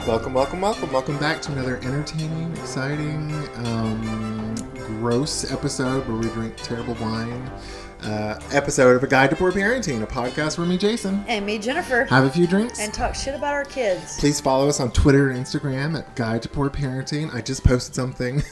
Welcome, welcome, welcome. Welcome back to another entertaining, exciting, gross episode where we drink terrible wine. Episode of A Guide to Poor Parenting, a podcast where me, Jason, and me, Jennifer, have a few drinks and talk shit about our kids. Please follow us on Twitter and Instagram at Guide to Poor Parenting. I just posted something.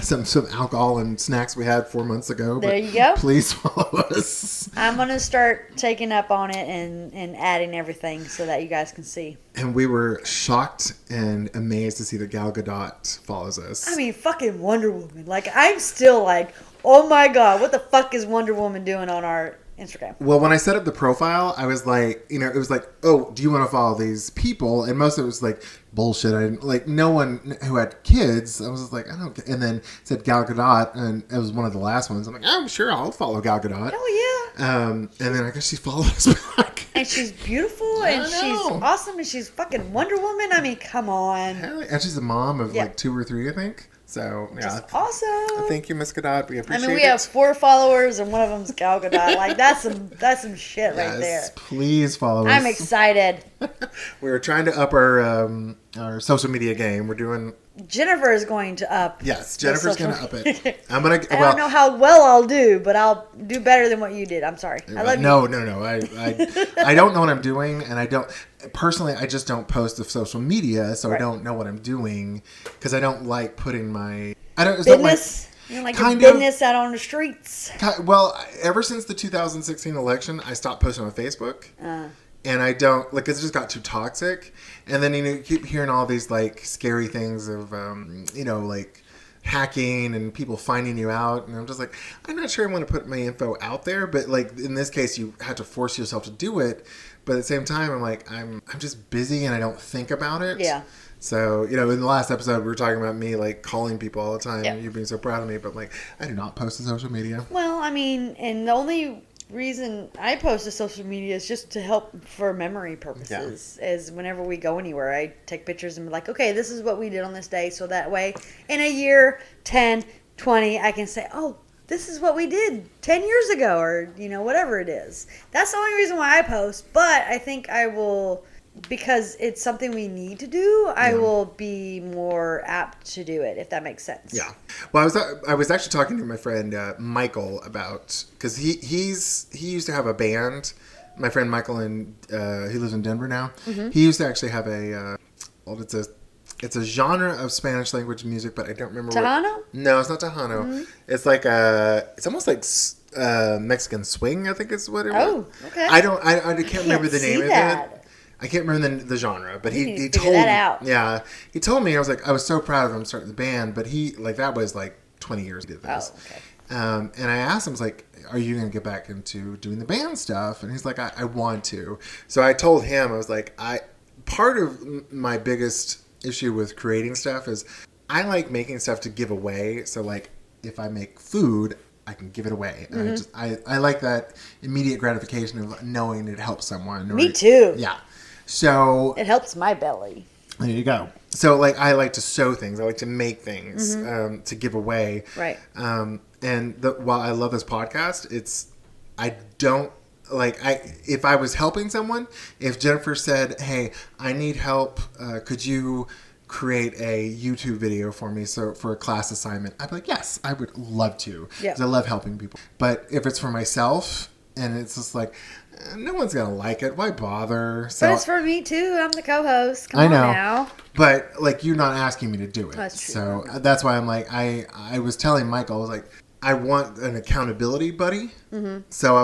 some alcohol and snacks we had 4 months ago. There you go. Please follow us. I'm going to start taking up on it and adding everything so that you guys can see. And we were shocked and amazed to see that Gal Gadot follows us. I mean, fucking Wonder Woman. Like, I'm still like, oh my God, what the fuck is Wonder Woman doing on our Instagram? Well, when I set up the profile, I was like, it was like, oh, do you want to follow these people? And most of it was like bullshit. I didn't like no one who had kids. I was just like, I don't get. And then it said Gal Gadot, and it was one of the last ones. I'm like, oh, sure, I'll follow Gal Gadot. Oh yeah. And then I guess she followed us back. And she's beautiful, and she's awesome, and she's fucking Wonder Woman. I mean, come on. And she's a mom of like 2 or 3, I think. So, yeah. Just awesome. Thank you, Miss Gadot. We appreciate it. I mean, we have 4 followers, and one of them's Gal Gadot. Like, that's some shit right there. Please follow us. I'm excited. We're trying to up our social media game. We're doing... Jennifer is going to up. Yes, Jennifer's going to up it. I don't know how well I'll do, but I'll do better than what you did. I'm sorry. I love you. No. I don't know what I'm doing, and I don't... Personally, I just don't post to social media, so I don't know what I'm doing, because I don't like putting my... Business? You don't like your business out on the streets? Well, ever since the 2016 election, I stopped posting on Facebook. And I don't, like, it just got too toxic. And then, you keep hearing all these, like, scary things of, like, hacking and people finding you out. And I'm just like, I'm not sure I want to put my info out there. But, like, in this case, you have to force yourself to do it. But at the same time, I'm like, I'm just busy and I don't think about it. Yeah. So, in the last episode, we were talking about me, like, calling people all the time. Yeah. And you being so proud of me. But, like, I do not post to social media. Well, I mean, and the only reason I post to social media is just to help for memory purposes. As whenever we go anywhere, I take pictures and be like, okay, this is what we did on this day, so that way in a year 10, 20, I can say, oh, this is what we did 10 years ago, or whatever it is. That's the only reason why I post. But I think I will, because it's something we need to do, I will be more apt to do it, if that makes sense. Yeah. Well, I was actually talking to my friend Michael about, because he used to have a band. My friend Michael, and he lives in Denver now. Mm-hmm. He used to actually have it's a genre of Spanish language music, but I don't remember. Tejano? No, it's not Tejano. Mm-hmm. It's like it's almost like Mexican swing, I think is what it was. Oh, okay. I can't remember the name of it. I can't remember the genre, but he told me. Yeah, he told me. I was so proud of him starting the band, but that was like 20 years he did this. Oh, okay. And I asked him, I was like, are you going to get back into doing the band stuff? And he's like, I want to. So I told him, I was like, part of my biggest issue with creating stuff is I like making stuff to give away. So like if I make food, I can give it away. Mm-hmm. I like that immediate gratification of knowing it helps someone. Me too. Yeah. So it helps my belly. There you go. So like I like to sew things. I like to make things to give away. Right. And while I love this podcast, if I was helping someone, if Jennifer said, hey, I need help, could you create a YouTube video for me for a class assignment, I'd be like, yes, I would love to. Yeah. Because I love helping people. But if it's for myself and it's just like, no one's going to like it, why bother? So, but it's for me too. I'm the co-host. Come on now. But like, you're not asking me to do it. That's true. So that's why I'm like, I was telling Michael, I was like, I want an accountability buddy. Mm-hmm. So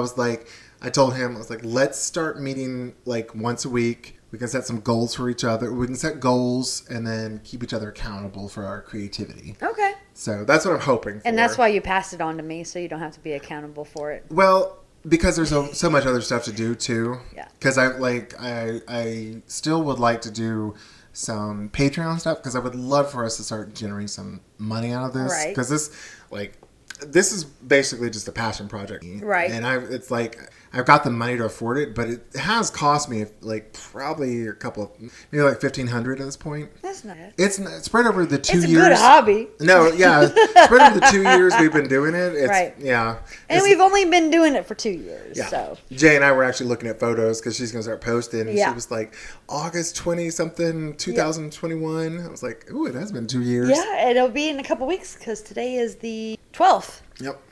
I told him, I was like, let's start meeting like once a week. We can set some goals for each other. We can set goals and then keep each other accountable for our creativity. Okay. So that's what I'm hoping for. And that's why you passed it on to me, so you don't have to be accountable for it. Well, because there's so much other stuff to do too. Yeah. Because I still would like to do some Patreon stuff, because I would love for us to start generating some money out of this. Right. Because this is basically just a passion project. Right. And it's like, I've got the money to afford it, but it has cost me like probably a couple of, maybe like $1,500 at this point. That's not it. It's spread over the 2 years. It's a good hobby. No, yeah, spread over the 2 years we've been doing it. It's, right. Yeah. And we've only been doing it for 2 years. Yeah. So Jay and I were actually looking at photos because she's going to start posting. And yeah. she was like, August 20-something, 2021. I was like, ooh, it has been 2 years. Yeah, it'll be in a couple weeks because today is the 12th. Yep.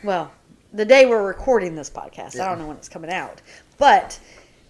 Well, the day we're recording this podcast. Yeah. I don't know when it's coming out. But,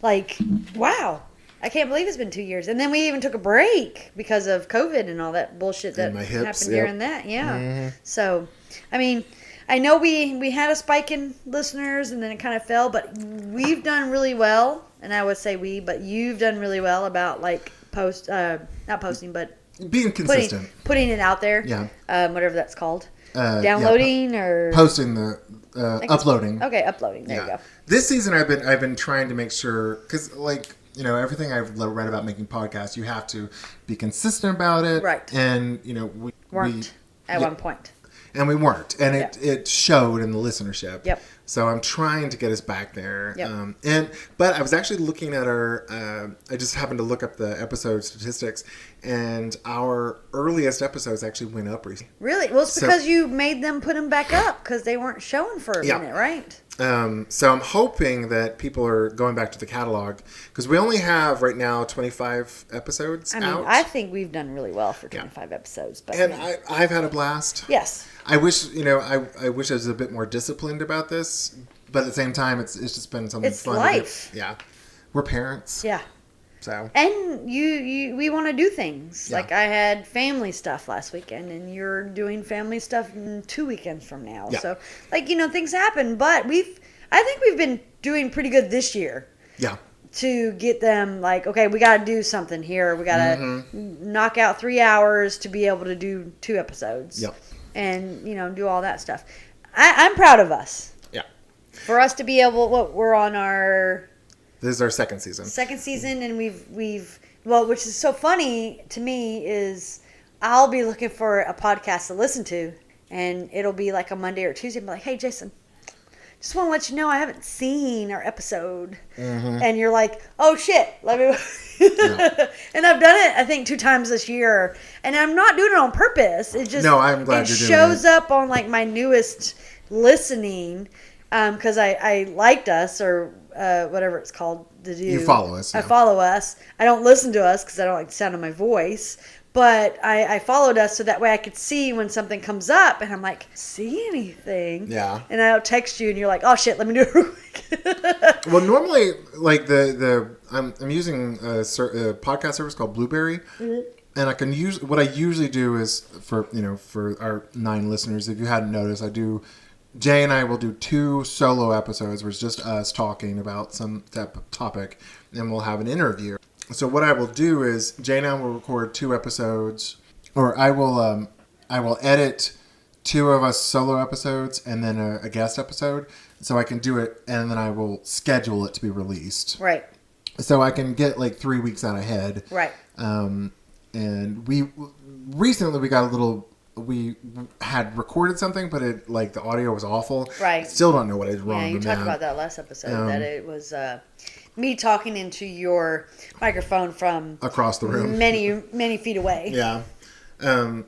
like, wow. I can't believe it's been 2 years. And then we even took a break because of COVID and all that bullshit that happened during that. Yeah. Mm-hmm. So, I mean, I know we had a spike in listeners and then it kind of fell, but we've done really well. And I would say but you've done really well about, like, not posting, but being consistent. Putting it out there. Yeah. Whatever that's called. Downloading or posting uploading. Okay, uploading. There you go. This season I've been trying to make sure, because like, you know, everything I've read about making podcasts, you have to be consistent about it. Right. And, you know, we weren't at one point. And we weren't. And it showed in the listenership. Yep. So I'm trying to get us back there. Yep. But I was actually looking at I just happened to look up the episode statistics, and our earliest episodes actually went up recently. Really? Well, it's because you made them put them back up because they weren't showing for a minute, right? So I'm hoping that people are going back to the catalog because we only have right now 25 episodes out. I think we've done really well for 25 episodes. But I've had a blast. Yes. I wish, I wish I was a bit more disciplined about this, but at the same time, it's just been something fun. It's life. Yeah. We're parents. Yeah. So. And we want to do things. Yeah. Like I had family stuff last weekend, and you're doing family stuff 2 weekends from now. Yeah. So, like, things happen, but I think we've been doing pretty good this year. Yeah. To get them like, okay, we got to do something here. We got to knock out 3 hours to be able to do 2 episodes. Yep. And, do all that stuff. I'm proud of us. Yeah. For us to be able, we're on our... This is our second season. Second season, and we've which is so funny to me is I'll be looking for a podcast to listen to, and it'll be like a Monday or Tuesday. I'm like, hey, Jason, just want to let you know I haven't seen our episode. Mm-hmm. And you're like, oh, shit, let me... Yeah. And I've done it, I think, 2 times this year. And I'm not doing it on purpose. It just... No, I'm glad you're doing it. It shows up on, like, my newest listening because I liked us or whatever it's called to do. You follow us. Yeah. I follow us. I don't listen to us because I don't like the sound of my voice. But I followed us so that way I could see when something comes up. And I'm like, see anything? Yeah. And I'll text you and you're like, oh, shit, let me do it real quick. Well, normally, like I'm using a podcast service called Blueberry. Mm-hmm. And I can use what I usually do is for our 9 listeners, if you hadn't noticed, Jay and I will do 2 solo episodes where it's just us talking about some type of topic, and we'll have an interview. So what I will do is Jay and I will record 2 episodes, or I will edit 2 of us solo episodes and then a guest episode, so I can do it, and then I will schedule it to be released. Right. So I can get like 3 weeks out ahead. Right. And we recently we had recorded something, but the audio was awful. Right. Still don't know what is wrong. Yeah, you talked about that last episode, that it was me talking into your microphone from across the room, many, many feet away. Yeah.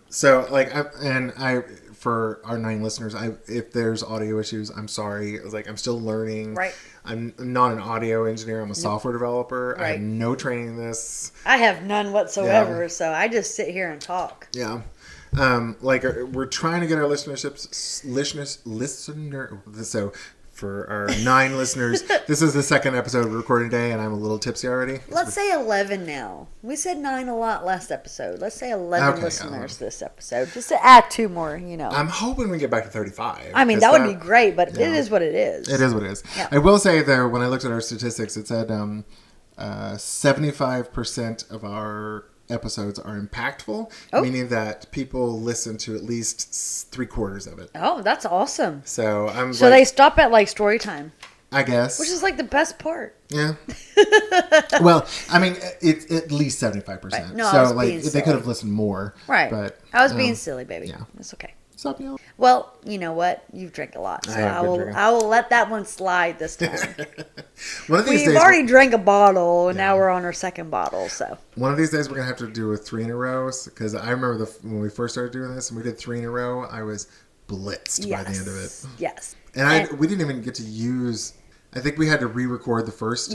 So for our 9 listeners, if there's audio issues, I'm sorry. I'm still learning. Right. I'm not an audio engineer. I'm a software developer. Right. I have no training in this. I have none whatsoever. Yeah. So I just sit here and talk. Yeah. We're trying to get our so for our 9 listeners, this is the second episode we're recording today, and I'm a little tipsy already. Let's say 11 now. We said 9 a lot last episode. Let's say 11 listeners this episode, just to add 2 more, I'm hoping we get back to 35. I mean, that would be great, but it is what it is. It is what it is. Yeah. I will say, though, when I looked at our statistics, it said 75% of our episodes are impactful, meaning that people listen to at least 3/4 of it. Oh, that's awesome. So they stop at like story time, I guess, which is like the best part. Yeah. Well, I mean, it's at least 75%. Right. No, so they could have listened more. Right. But I was being silly, baby. Yeah. It's okay. Stop yelling. Well, you know what? You've drank a lot, so I will let that one slide this time. One of these We've days, already drank a bottle, and now we're on our second bottle. So one of these days, we're gonna have to do a 3 in a row because I remember when we first started doing this and we did 3 in a row. I was blitzed by the end of it. Yes, and we didn't even get to use. I think we had to re-record the first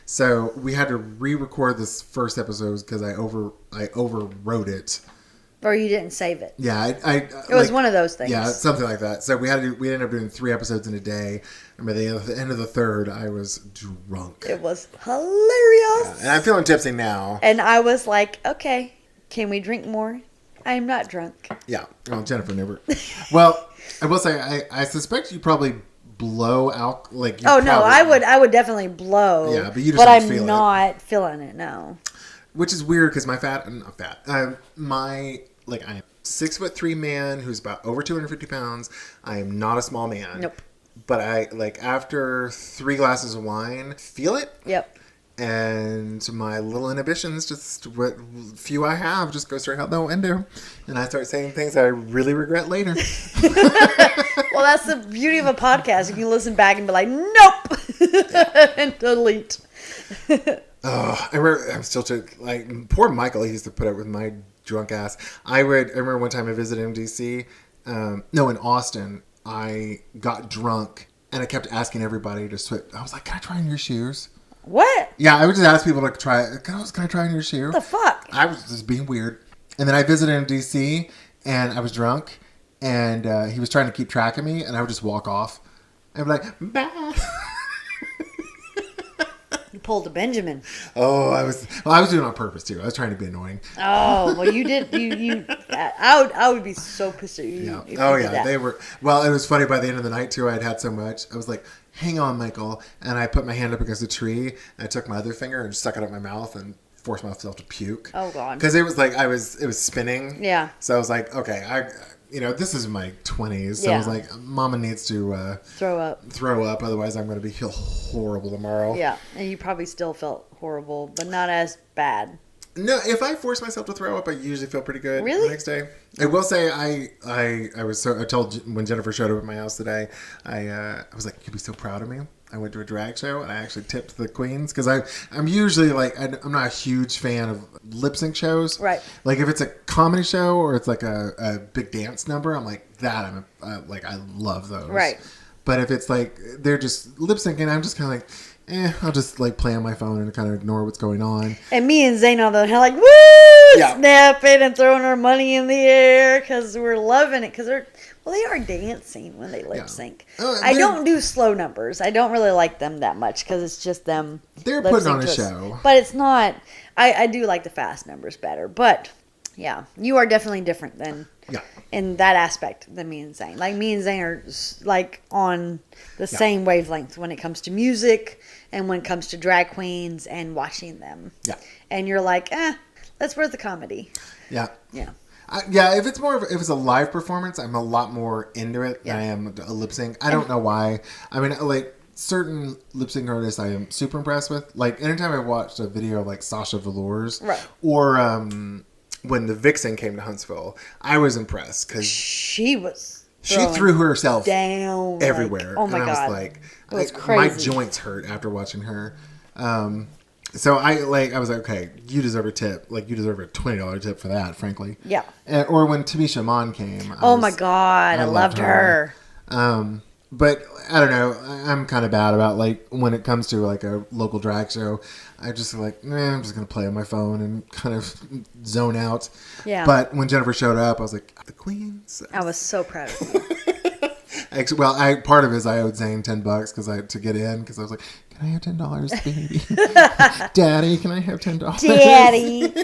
so we had to re-record this first episode because I overwrote it. Or you didn't save it. Yeah, it was one of those things. Yeah, something like that. So we ended up doing 3 episodes in a day. And by the end of the third, I was drunk. It was hilarious. Yeah, and I'm feeling tipsy now. And I was like, okay, can we drink more? I'm not drunk. Yeah. Well, Jennifer never. Well, I will say, I suspect you probably blow out. I would definitely blow. Yeah, but you just don't feel it. I'm not feeling it, no. Which is weird because I am 6'3" man who's about over 250 pounds. I am not a small man. Nope. But after 3 glasses of wine, feel it. Yep. And my little inhibitions, just what few I have, just go straight out the window. And I start saying things that I really regret later. Well, that's the beauty of a podcast. You can listen back and be like, nope. And delete. Oh, I'm still poor Michael. He used to put up with my drunk ass. I remember one time I visited him in DC. In Austin. I got drunk and I kept asking everybody to switch. I was like, "Can I try on your shoes?" What? Yeah, I would just ask people to try. Can I try on your shoe? What the fuck? I was just being weird. And then I visited in DC and I was drunk and he was trying to keep track of me and I would just walk off. I'd be like, "Bye." You pulled a Benjamin. Oh, I was doing it on purpose too. I was trying to be annoying. Oh, well, you did. I would be so pissed at you. Yeah. If Oh you did yeah, that. they were. Well, it was funny. By the end of the night too, I had so much. I was like, "Hang on, Michael," and I put my hand up against a tree. And I took my other finger and stuck it up my mouth and forced myself to puke. Oh god. Because it was like it was spinning. Yeah. So I was like, okay, this is my 20s. So I was like, Mama needs to throw up. Otherwise, I'm going to feel horrible tomorrow. Yeah, and you probably still felt horrible, but not as bad. No, if I force myself to throw up, I usually feel pretty good Really? the next day. I will say I told when Jennifer showed up at my house today, I was like, you'd be so proud of me. I went to a drag show and I actually tipped the queens because I'm usually I'm not a huge fan of lip sync shows. Right. Like if it's a comedy show or it's like a big dance number, I'm like that. I love those. Right. But if it's like they're just lip syncing, I'm just kind of like, I'll just play on my phone and kind of ignore what's going on. And me and Zane on the other hand, woo, snapping and throwing our money in the air because we're loving it because they are dancing when they lip sync. I don't do slow numbers. I don't really like them that much because it's just them. They're putting on a show. But it's not. I do like the fast numbers better. But yeah, you are definitely different than in that aspect than me and Zane. Like me and Zane are on the same wavelength when it comes to music and when it comes to drag queens and watching them. Yeah. And you're like, that's worth the comedy. Yeah. Yeah. If it's a live performance, I'm a lot more into it than I am a lip sync. I don't know why. I mean, certain lip sync artists I am super impressed with. Like, anytime I watched a video of Sasha Velour's, or when the Vixen came to Huntsville, I was impressed because she threw herself down everywhere. Oh my god! I was it was crazy. My joints hurt after watching her. So I was like, okay, you deserve a tip. You deserve a $20 tip for that, frankly. Yeah. Or when Tamisha Mon came. My god, I loved her. But I don't know. I'm kind of bad about when it comes to a local drag show. I just I'm just gonna play on my phone and kind of zone out. Yeah. But when Jennifer showed up, I was like, the queens. I was so proud of you. Actually, part of it is I owed Zane $10 to get in because I was like, can I have $10, baby? Daddy, can I have $10? Daddy.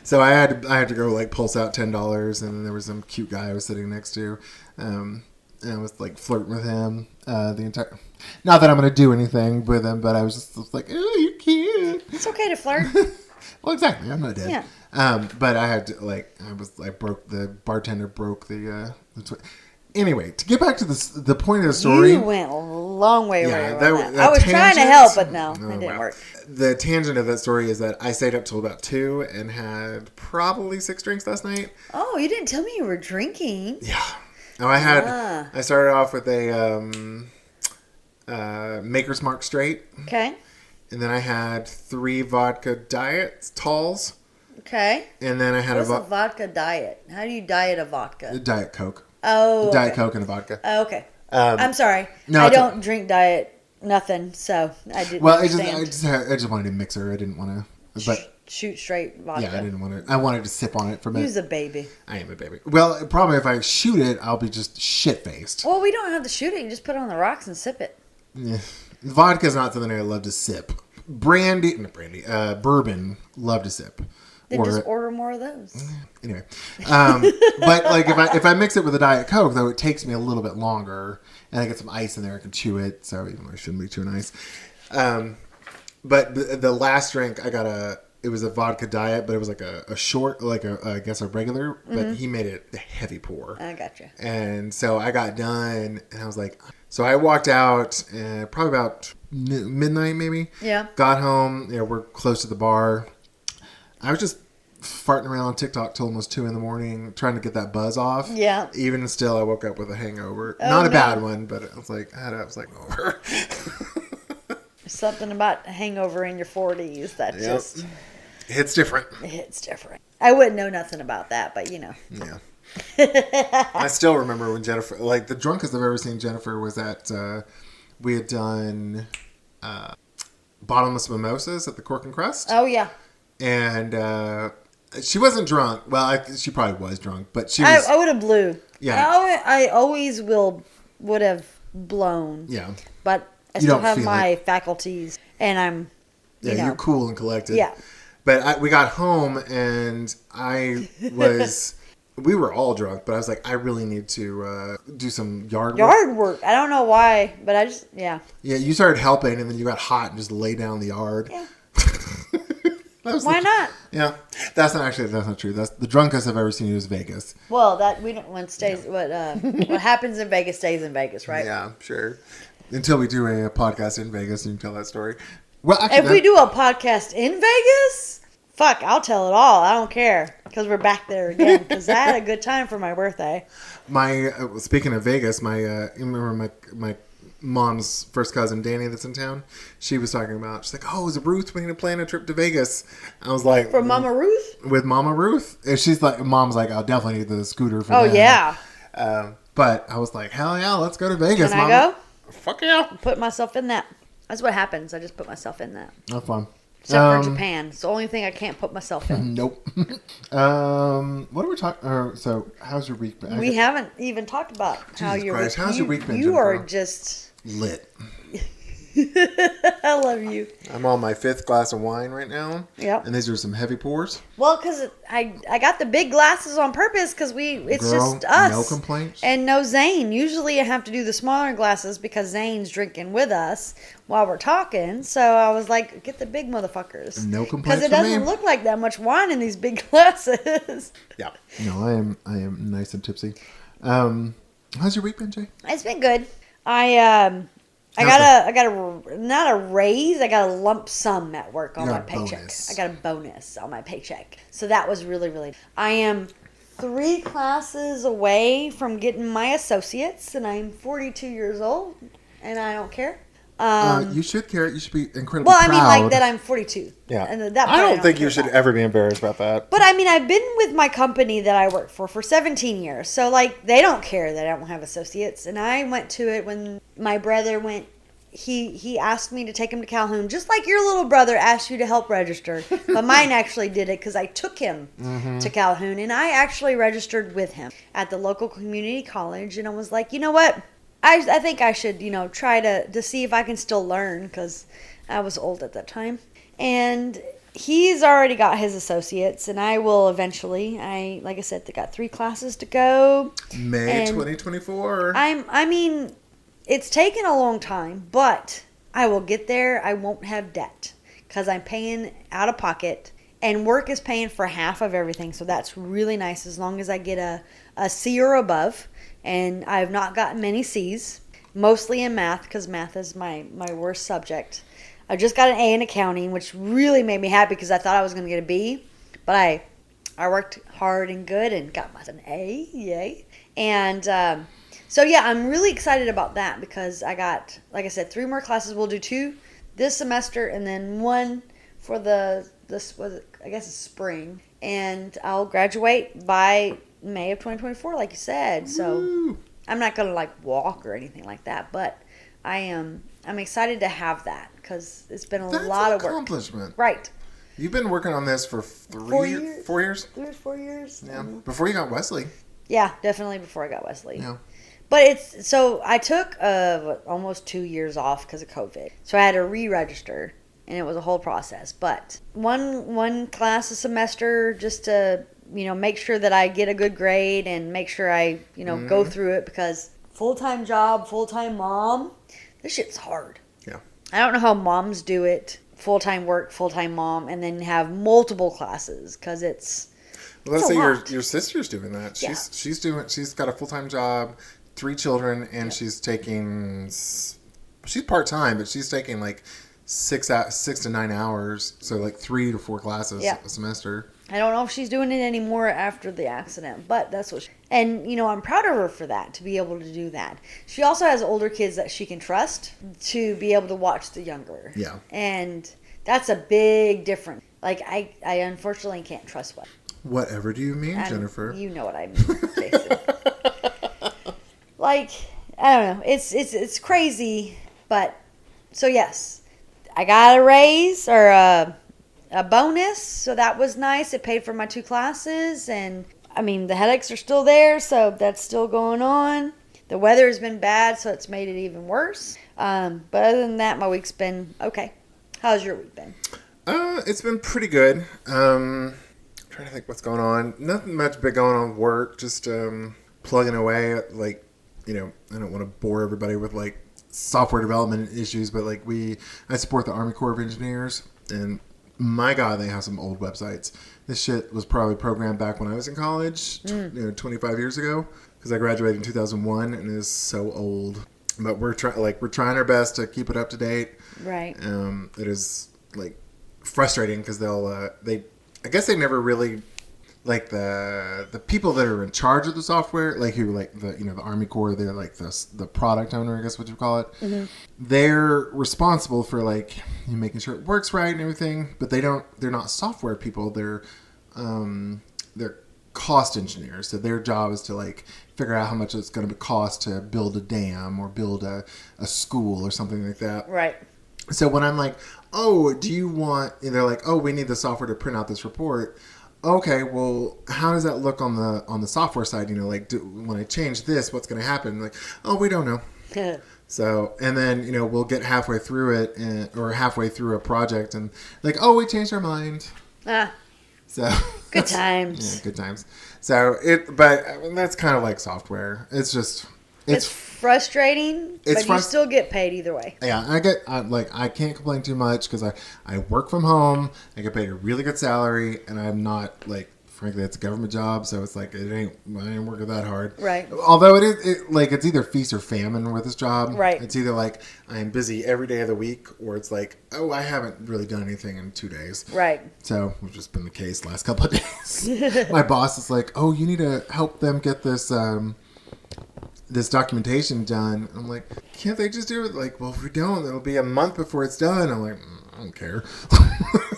So I had to go pulse out $10, and then there was some cute guy I was sitting next to, and I was flirting with him the entire. Not that I'm gonna do anything with him, but I was just like, oh, you're cute. It's okay to flirt. Well, exactly. I'm not dead. Yeah. But I had to the bartender broke the. Anyway, to get back to the point of the story. You went long way Yeah, away from that that. I was trying to tangent- help, but no, it didn't well, work. The tangent of that story is that I stayed up till about 2 and had probably 6 drinks last night. Oh, you didn't tell me you were drinking. Yeah. Oh, I started off with a Maker's Mark Straight. Okay. And then I had 3 vodka diet talls. Okay. And then I had What's a vodka diet? How do you diet a vodka? Diet Coke. Oh, Diet okay. Coke and a vodka. Oh, okay. I'm sorry. No, I don't drink diet nothing, so I didn't understand. I just wanted a mixer. I didn't want to, but shoot straight vodka. yeah, I didn't want to. I wanted to sip on it for a minute. Use a baby. I am a baby. Well, probably if I shoot it, I'll be just shit faced. Well, we don't have to shoot it. You just put it on the rocks and sip it. Yeah. Vodka is not something I love to sip. Bourbon, love to sip. Then just order more of those. Anyway, but like if I mix it with a Diet Coke, though, it takes me a little bit longer, and I get some ice in there, I can chew it. So even though I shouldn't be chewing ice. But the last drink it was a vodka diet, but it was like a short, like I guess a regular, but he made it a heavy pour. I gotcha. And so I got done, and I was like, so I walked out probably about midnight, maybe. Yeah. Got home. We're close to the bar. I was just farting around on TikTok till almost 2 a.m, trying to get that buzz off. Yeah. Even still, I woke up with a hangover. Oh, Not a no. bad one, but I was like, over. Something about a hangover in your 40s that just It's different. hits different. I wouldn't know nothing about that, but you know. Yeah. I still remember when Jennifer, like the drunkest I've ever seen Jennifer was at, we had done bottomless mimosas at the Cork and Crust. Oh yeah. And she wasn't drunk. Well, she probably was drunk, but she was. I would have blew. Yeah. I always would have blown. Yeah. But I You still don't have feel my faculties, and I'm. You're cool and collected. Yeah. But we got home and we were all drunk, but I was like, I really need to do some yard work. I don't know why, but I just Yeah, you started helping, and then you got hot and just lay down in the yard. Yeah. Why not? Yeah, that's not true. That's the drunkest I've ever seen you was Vegas. Well, that we don't what happens in Vegas stays in Vegas, right? Yeah, sure. Until we do a podcast in Vegas, and you can tell that story. Well, actually, if we do a podcast in Vegas, fuck, I'll tell it all. I don't care because we're back there again. Because I had a good time for my birthday. Speaking of Vegas, you remember my mom's first cousin Danny that's in town. She was talking about. She's like, "Oh, is Ruth going to plan a trip to Vegas?" I was like, "For Mama Ruth?" With Mama Ruth, and she's like, "Mom's like, I'll definitely need the scooter for." Oh them. yeah. But I was like, "Hell yeah, let's go to Vegas." Can I Mama. go? Fuck yeah. Put myself in that. That's what happens. I just put myself in that. That's fun. Except for Japan. It's the only thing I can't put myself in. Nope. What are we talking? So, how's your week been? We haven't even talked about how your week. How's your week been? You Jennifer? are just lit. I love you. I'm on my 5th glass of wine right now. Yep. And these are some heavy pours. Well, because I got the big glasses on purpose because it's just us. No complaints. And no Zane. Usually I have to do the smaller glasses because Zane's drinking with us while we're talking. So I was like, get the big motherfuckers. No complaints. Because it doesn't look like that much wine in these big glasses. Yeah. No, I am nice and tipsy. How's your week been, Jay? It's been good. I got a not a raise. I got a lump sum at work on my paycheck. Bonus. I got a bonus on my paycheck. So that was really, really. I am 3 classes away from getting my associates, and I'm 42 years old, and I don't care. You should care. You should be incredibly well, I proud. mean, like that I'm 42. Yeah. And that I don't think care you should about. ever be embarrassed about that. But I mean, I've been with my company that I work for 17 years. So, like, they don't care that I don't have associates. And I went to it when my brother went. He asked me to take him to Calhoun, just like your little brother asked you to help register. But mine actually did it because I took him to Calhoun. And I actually registered with him at the local community college. And I was like, you know what? I think I should, try to see if I can still learn because I was old at that time. And he's already got his associates, and I will eventually. Like I said, they got 3 classes to go. May 2024. I mean, it's taken a long time, but I will get there. I won't have debt because I'm paying out of pocket, and work is paying for half of everything. So that's really nice as long as I get a C or above. And I've not gotten many C's. mostly in math because math is my worst subject. I just got an A in accounting, which really made me happy because I thought I was going to get a B. But I worked hard and good and got an A. Yay. And so, yeah, I'm really excited about that because I got, like I said, 3 more classes. We'll do 2 this semester and then 1 for I guess it's spring. And I'll graduate by May of 2024, like you said. So Woo. I'm not going to like walk or anything like that, but I'm excited to have that because it's been a lot of work. Accomplishment. Right. You've been working on this for 4 years. 4 years? 4 years. Yeah. Before you got Wesley. Yeah, definitely before I got Wesley. Yeah. But so I took almost 2 years off because of COVID. So I had to re-register, and it was a whole process. But one class a semester just to make sure that I get a good grade and make sure I go through it because full-time job, full-time mom, this shit's hard. Yeah. I don't know how moms do it. Full-time work, full-time mom, and then have multiple classes because it's. Well, let's a say lot. your sister's doing that. Yeah. She's got a full-time job, 3 children, and she's part-time, but she's taking like 6 to 9 hours, so like 3 to 4 classes a semester. I don't know if she's doing it anymore after the accident, but that's what and I'm proud of her for that, to be able to do that. She also has older kids that she can trust to be able to watch the younger. Yeah. And that's a big difference. Like I unfortunately can't trust what. Whatever do you mean, Jennifer? You know what I mean, Jason. Like, I don't know. It's crazy, but so yes. I got a raise or a bonus, so that was nice. It paid for my 2 classes, and I mean the headaches are still there, so that's still going on. The weather has been bad, so it's made it even worse. But other than that, my week's been okay. How's your week been? It's been pretty good. Trying to think what's going on. Nothing much big going on with work. Just plugging away. I don't want to bore everybody with like software development issues, but like I support the Army Corps of Engineers, and my God, they have some old websites. This shit was probably programmed back when I was in college, 25 years ago, because I graduated in 2001, and it is so old. But we're trying our best to keep it up to date. Right. It is like frustrating because I guess they never really. Like the people that are in charge of the software, like who like the Army Corps, they're like the product owner, I guess what you call it. Mm-hmm. They're responsible for like making sure it works right and everything, but they're not software people. They're cost engineers. So their job is to like figure out how much it's going to cost to build a dam or build a school or something like that. Right. So when I'm like, oh, do you want? And they're like, oh, we need the software to print out this report. Okay, well, how does that look on the software side? When I change this, what's going to happen? Like, oh, we don't know. So, and then we'll get halfway through it, or halfway through a project, and like, oh, we changed our mind. So good times. Yeah, good times. So but that's kind of like software. It's just it's frustrating, but you still get paid either way. Yeah, I can't complain too much because I work from home. I get paid a really good salary, and I'm not like, frankly, it's a government job, so it's like I ain't working that hard. Right. Although it's either feast or famine with this job. Right. It's either like I'm busy every day of the week, or it's like, oh, I haven't really done anything in 2 days. Right. So it's just been the case the last couple of days. My boss is like, oh, you need to help them get this this documentation done. I'm like, can't they just do it? Like, well, if we don't, it'll be a month before it's done. I'm like, I don't care.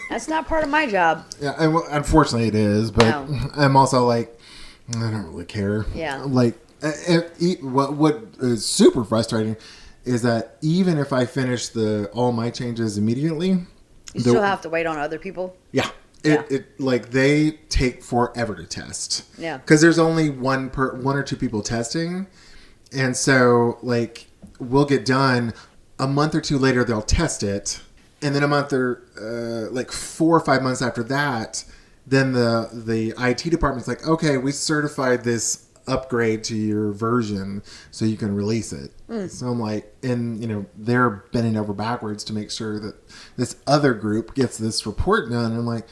That's not part of my job. Yeah, and unfortunately it is, but no. I'm also like, I don't really care. Yeah. Like, what is super frustrating is that even if I finish all my changes immediately, you still have to wait on other people. Yeah. It like they take forever to test. Yeah. Because there's only one or two people testing. And so, like, we'll get done. A month or two later, they'll test it. And then a month or, 4 or 5 months after that, then the IT department's like, okay, we certified this upgrade to your version so you can release it. So I'm like, and, they're bending over backwards to make sure that this other group gets this report done. And I'm like,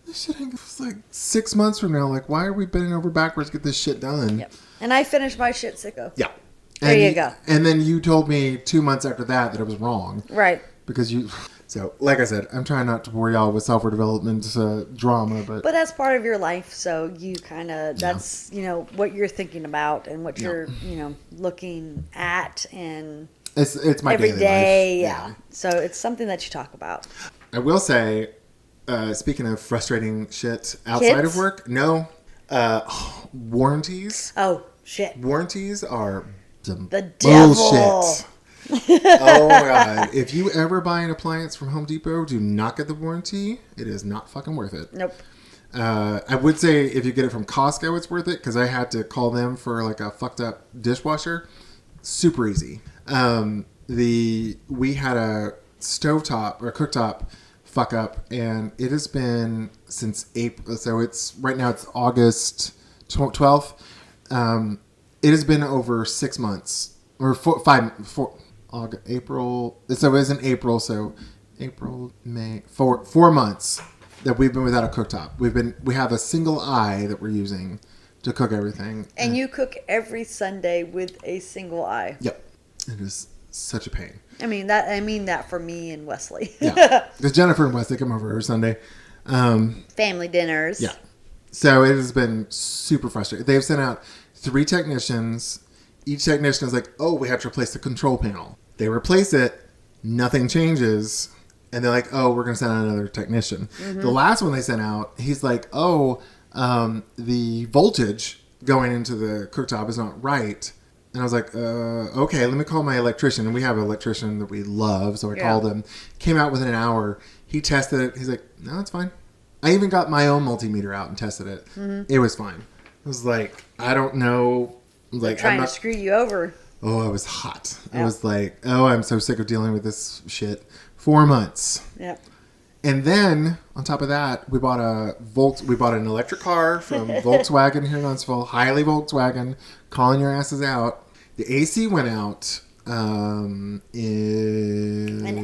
this shit ain't like 6 months from now. Like, why are we bending over backwards to get this shit done? Yep. And I finished my shit sicko. Yeah. There you go. And then you told me 2 months after that it was wrong. Right. Because you... So, like I said, I'm trying not to bore y'all with software development drama, but... But that's part of your life, so you kind of... That's, what you're thinking about and what you're, looking at and... It's my every daily day, life. yeah. So it's something that you talk about. I will say, speaking of frustrating shit outside of work, no, warranties. Oh, shit. Warranties are the bullshit. Oh my god. If you ever buy an appliance from Home Depot, do not get the warranty. It is not fucking worth it. Nope. I would say if you get it from Costco, it's worth it because I had to call them for like a fucked up dishwasher. Super easy. We had a stovetop or cooktop fuck up, and it has been since April. So right now it's August 12th. It has been over 6 months or April. So it was in April. So April, May, 4 months that we've been without a cooktop. We have a single eye that we're using to cook everything. And you cook every Sunday with a single eye. Yep. It is such a pain. I mean that for me and Wesley. Yeah. Because Jennifer and Wesley come over every Sunday. Family dinners. Yeah. So it has been super frustrating. They've sent out 3 technicians. Each technician is like, oh, we have to replace the control panel. They replace it. Nothing changes. And they're like, oh, we're going to send out another technician. Mm-hmm. The last one they sent out, he's like, oh, the voltage going into the cooktop is not right. And I was like, okay, let me call my electrician. And we have an electrician that we love. So I called him. Came out within an hour. He tested it. He's like, no, it's fine. I even got my own multimeter out and tested it. Mm-hmm. It was fine. I was like, I don't know. Like, trying to screw you over. Oh, I was hot. Yep. I was like, oh, I'm so sick of dealing with this shit. 4 months. Yep. And then, on top of that, we bought an electric car from Volkswagen here in Huntsville. Highly Volkswagen. Calling your asses out. The AC went out in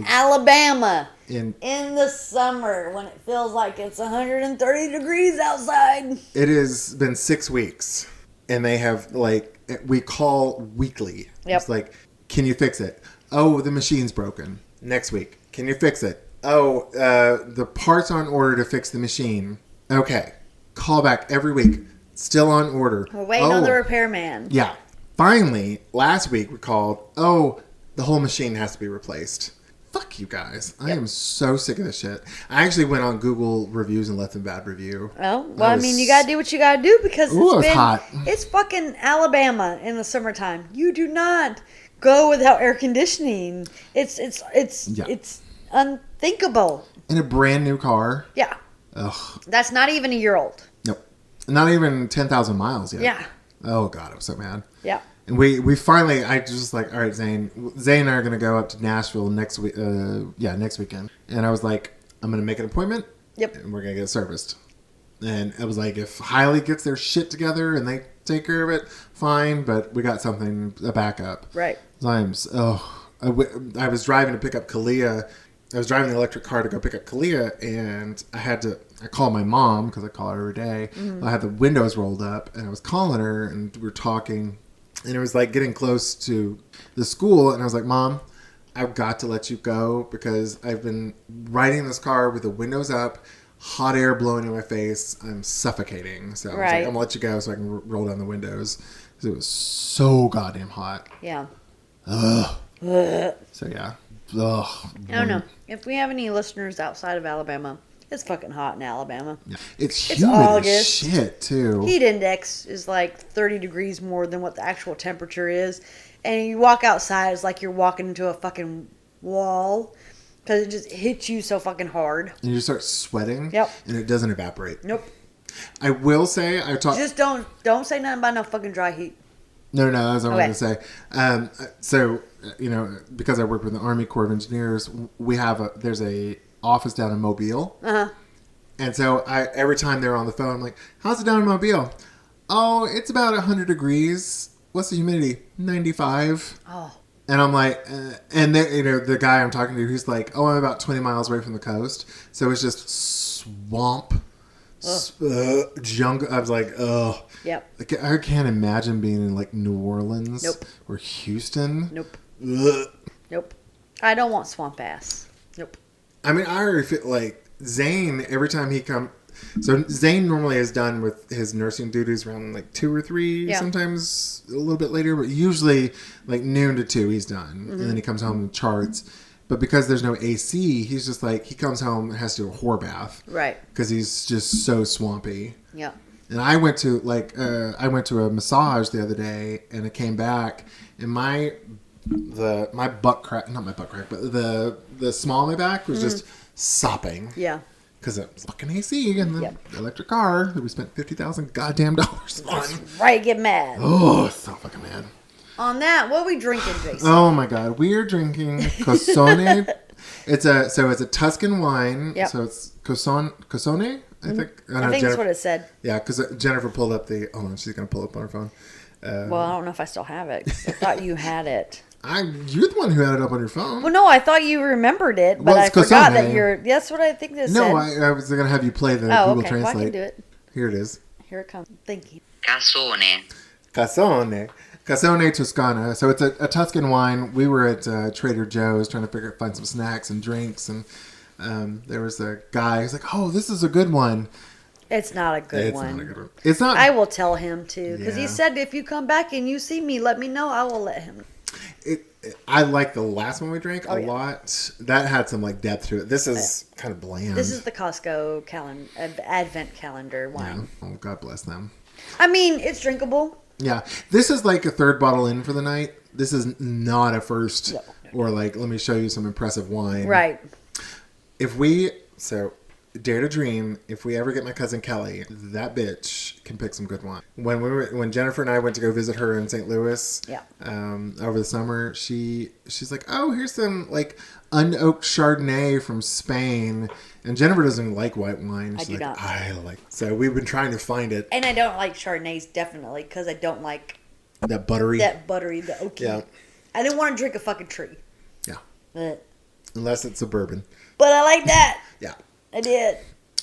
Alabama in the summer when it feels like it's 130 degrees outside. It has been 6 weeks, and they have we call weekly. Yep. It's like, can you fix it? Oh, the machine's broken. Next week, can you fix it? Oh, the parts on order to fix the machine. Okay, call back every week. Still on order. We're waiting on the repairman. Yeah. Finally, last week we called, oh, the whole machine has to be replaced. Fuck you guys. I am so sick of this shit. I actually went on Google reviews and left a bad review. Oh, well, you got to do what you got to do because it's hot. It's fucking Alabama in the summertime. You do not go without air conditioning. It's unthinkable. In a brand new car. Yeah. Ugh. That's not even a year old. Nope. Not even 10,000 miles yet. Yeah. Oh, God, I'm so mad. Yeah. And we finally, I just like, all right, Zane and I are going to go up to Nashville next week. Next weekend. And I was like, I'm going to make an appointment. Yep. And we're going to get it serviced. And I was like, if Hiley gets their shit together and they take care of it, fine. But we got something, a backup. Right. I was driving to pick up Kalia. I was driving the electric car to go pick up Kalia, and I called my mom because I call her every day. Mm-hmm. I had the windows rolled up, and I was calling her, and we were talking, and it was like getting close to the school, and I was like, Mom, I've got to let you go because I've been riding this car with the windows up, hot air blowing in my face. I'm suffocating. So I was like, I'm going to let you go so I can roll down the windows because it was so goddamn hot. Yeah. Ugh. So, yeah. Ugh. I don't know. If we have any listeners outside of Alabama, it's fucking hot in Alabama. Yeah. It's humid August. As shit, too. Heat index is like 30 degrees more than what the actual temperature is. And you walk outside, it's like you're walking into a fucking wall because it just hits you so fucking hard. And you start sweating. Yep. And it doesn't evaporate. Nope. I will say, Just don't say nothing about no fucking dry heat. No, that's what I was going to say. So, because I work with the Army Corps of Engineers, there's a office down in Mobile. Uh-huh. And so every time they're on the phone, I'm like, how's it down in Mobile? Oh, it's about 100 degrees. What's the humidity? 95. Oh. And I'm like, and then, the guy I'm talking to, he's like, oh, I'm about 20 miles away from the coast. So it's just swamp jungle. I was like, oh. Yep. Like, I can't imagine being in like New Orleans. Nope. Or Houston. Nope. Ugh. Nope. I don't want swamp ass. Nope. I mean, I already feel like Zane, every time he comes. So Zane normally is done with his nursing duties around like 2 or 3, sometimes a little bit later, but usually like noon to 2 he's done. And then he comes home and charts. But because there's no AC, he's just like, he comes home and has to do a whore bath. Right. Because he's just so swampy. Yeah. And I went to a massage the other day, and it came back, and my butt crack, not my butt crack, but the small of my back was just sopping. Yeah. Because it was fucking AC and the electric car that we spent $50,000 goddamn dollars on. Right, get mad. Oh, so fucking mad. On that, what are we drinking, Jason? Oh my god, we are drinking Casone. It's a Tuscan wine. Yep. So it's Casone, I think. I think that's what it said. Yeah, because Jennifer pulled up hold on, she's gonna pull up on her phone. Well, I don't know if I still have it. I thought you had it. You're the one who had it up on your phone. Well, no, I thought you remembered it, but Well, I forgot Casone. that you're. That's what I think this said. No, I was gonna have you play the Google Translate. Well, I can do it. Here it is. Here it comes. Thank you. Casone. Casone Toscana. So it's a Tuscan wine. We were at Trader Joe's trying to find some snacks and drinks, and there was a guy who's like, "Oh, this is a good one." It's not a good It's one. not a good one. It's not. I will tell him to, because he Yeah. said if you come back and you see me, let me know. I will let him. I like the last one we drank a yeah. lot. That had some like depth to it. This is kind of bland. This is the Costco Advent calendar wine. Yeah. Oh, God bless them. I mean, it's drinkable. Yeah, this is like a third bottle in for the night. This is not a first or like, let me show you some impressive wine. Right. Dare to dream, if we ever get my cousin Kelly, that bitch can pick some good wine. When Jennifer and I went to go visit her in St. Louis, over the summer, she's like, "Oh, here's some like unoaked Chardonnay from Spain." And Jennifer doesn't even like white wine. She's not. I like. So we've been trying to find it. And I don't like Chardonnays, definitely, because I don't like That buttery, the oaky. Yeah. I didn't want to drink a fucking tree. Yeah. But Unless it's a bourbon. I like that. Yeah. I did.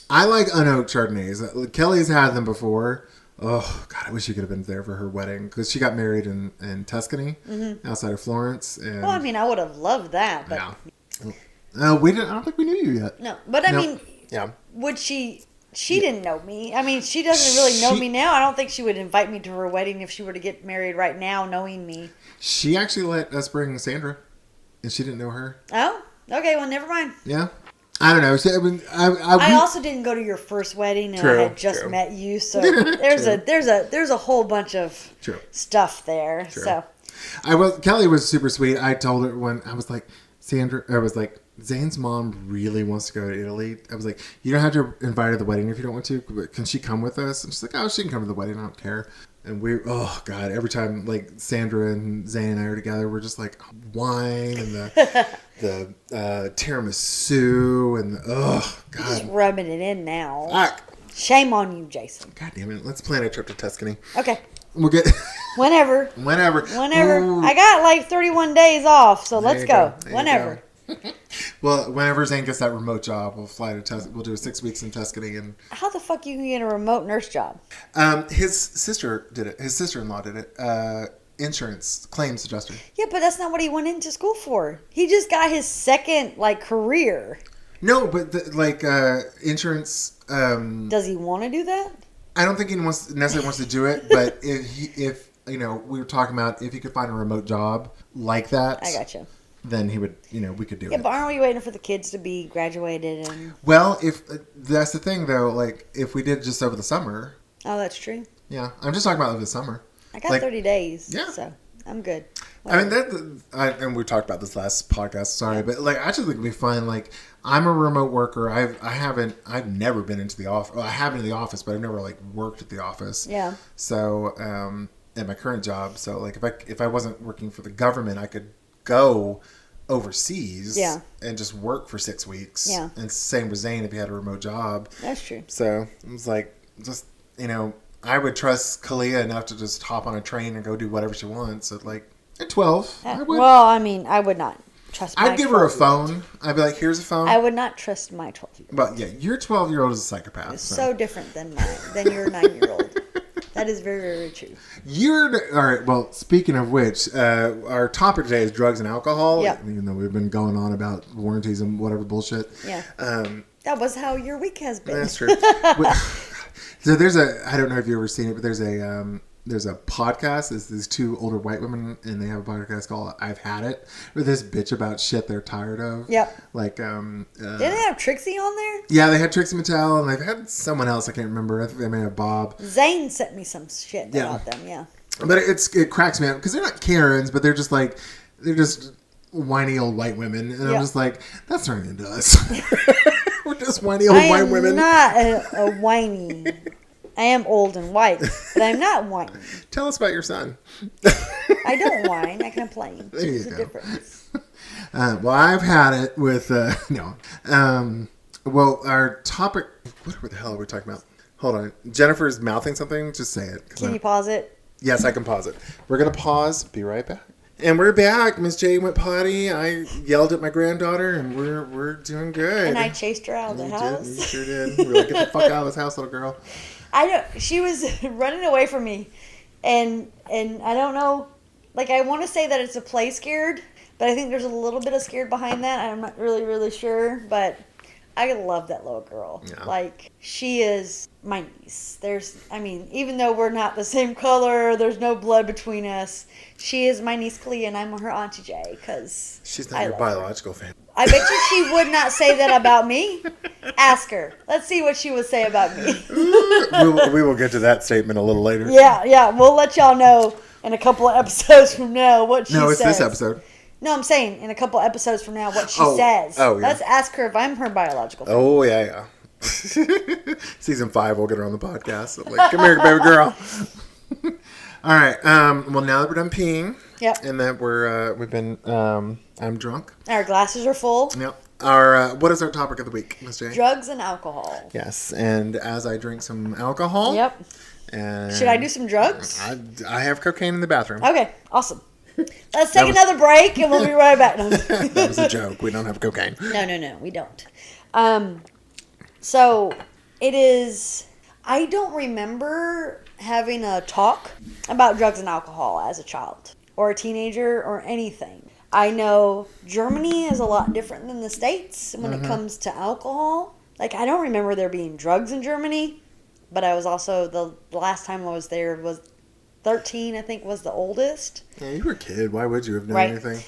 I like unoaked Chardonnays. Kelly's had them before. Oh, God, I wish she could have been there for her wedding. Because she got married in Tuscany, outside of Florence. And, Well, I mean, I would have loved that. But yeah. We didn't. I don't think we knew you yet. No, but I mean, Yeah. would she? She didn't know me. I mean, she doesn't really know me now. I don't think she would invite me to her wedding if she were to get married right now, knowing me. She actually let us bring Sandra, and she didn't know her. Oh, okay. Well, never mind. Yeah. I don't know. I also didn't go to your first wedding, and I had just met you, so there's a whole bunch of stuff there. True. So Kelly was super sweet. I told her when I was like, Zane's mom really wants to go to Italy. I was like, you don't have to invite her to the wedding if you don't want to, but can she come with us? And she's like, oh, she can come to the wedding. I don't care. And oh God, every time like Sandra and Zane and I are together, we're just like wine and the tiramisu and oh God, just rubbing it in now. Fuck. Shame on you, Jason. God damn it! Let's plan a trip to Tuscany. Okay. We'll get whenever. Ooh. I got like 31 days off, so let's go. Whenever. Well, whenever Zane gets that remote job, we'll fly to Tuscany. We'll do 6 weeks in Tuscany. And how the fuck you can get a remote nurse job? His sister did it. His sister-in-law did it. Insurance claims adjuster. Yeah, but that's not what he went into school for. He just got his second career. No, but insurance. Does he want to do that? I don't think he necessarily wants to do it, but if we were talking about if he could find a remote job like that. I gotcha. Then he would, we could do it. Yeah, but aren't we waiting for the kids to be graduated? Well, if that's the thing, though, if we did just over the summer. Oh, that's true. Yeah, I'm just talking about over the summer. I got 30 days. Yeah. So I'm good. Whatever. I mean, and we talked about this last podcast. Sorry, but I just think it'd be fun. I'm a remote worker. I've never been into the office. Well, I have been in the office, but I've never worked at the office. Yeah. So, at my current job, so if I wasn't working for the government, I could go overseas and just work for 6 weeks. Yeah. And same with Zane if he had a remote job. That's true. So it was I would trust Kalia enough to just hop on a train and go do whatever she wants at 12. I would. Well, I mean, I would not. trust my I'd give her a 12-year-old. phone. I'd be like, here's a phone. I would not trust my 12-year-old. But yeah, your 12-year-old is a psychopath. It's so different than your 9-year-old. That is very, very true. All right. Well, speaking of which, our topic today is drugs and alcohol. Yeah. Even though we've been going on about warranties and whatever bullshit. Yeah. That was how your week has been. That's true. So I don't know if you've ever seen it, but there's a podcast. It's these two older white women, and they have a podcast called "I've Had It," where this bitch about shit they're tired of. Yep. Like, Didn't they have Trixie on there? yeah, they had Trixie Mattel, and they've had someone else I can't remember. I think they may have Bob. Zane sent me some shit about them. Yeah. But it cracks me up because they're not Karens, but they're just whiny old white women, and I'm just like, that's turning into us. We're just whiny old white women. I'm not a whiny. I am old and white, but I'm not whiny. Tell us about your son. I don't whine. I complain. There you There's go. a difference. Well, I've had it with no. Well, our topic. What the hell are we talking about? Hold on. Jennifer's mouthing something. Just say it. Can you pause it? Yes, I can pause it. We're gonna pause. Be right back. And we're back. Miss J went potty. I yelled at my granddaughter, and we're doing good. And I chased her out of the house. You sure did. We were like, get the fuck out of this house, little girl. I know she was running away from me, and I don't know. Like, I want to say that it's a play scared, but I think there's a little bit of scared behind that. I'm not really sure, but I love that little girl. Yeah. Like, she is my niece. Even though we're not the same color, there's no blood between us. She is my niece Clea, and I'm her Auntie Jay, because She's not your biological family. I bet you she would not say that about me. Ask her. Let's see what she would say about me. We will get to that statement a little later. Yeah. We'll let y'all know in a couple of episodes from now what she says. No, it's this episode. No, I'm saying in a couple of episodes from now what she says. Oh, yeah. Let's ask her if I'm her biological family. Oh, yeah. Season 5, we'll get her on the podcast. I'm like, come here, baby girl. All right. Well, now that we're done peeing. Yep. And that we've been, I'm drunk. Our glasses are full. Yep. What is our topic of the week, Miss J? Drugs and alcohol. Yes. And as I drink some alcohol. Yep. And should I do some drugs? I have cocaine in the bathroom. Okay. Awesome. Let's take another break and we'll be right back. No. That was a joke. We don't have cocaine. No, we don't. So it is. I don't remember having a talk about drugs and alcohol as a child or a teenager or anything. I know Germany is a lot different than the States when it comes to alcohol. Like, I don't remember there being drugs in Germany, but I was also, the last time I was there was 13, I think, was the oldest. Yeah, you were a kid. Why would you have known anything?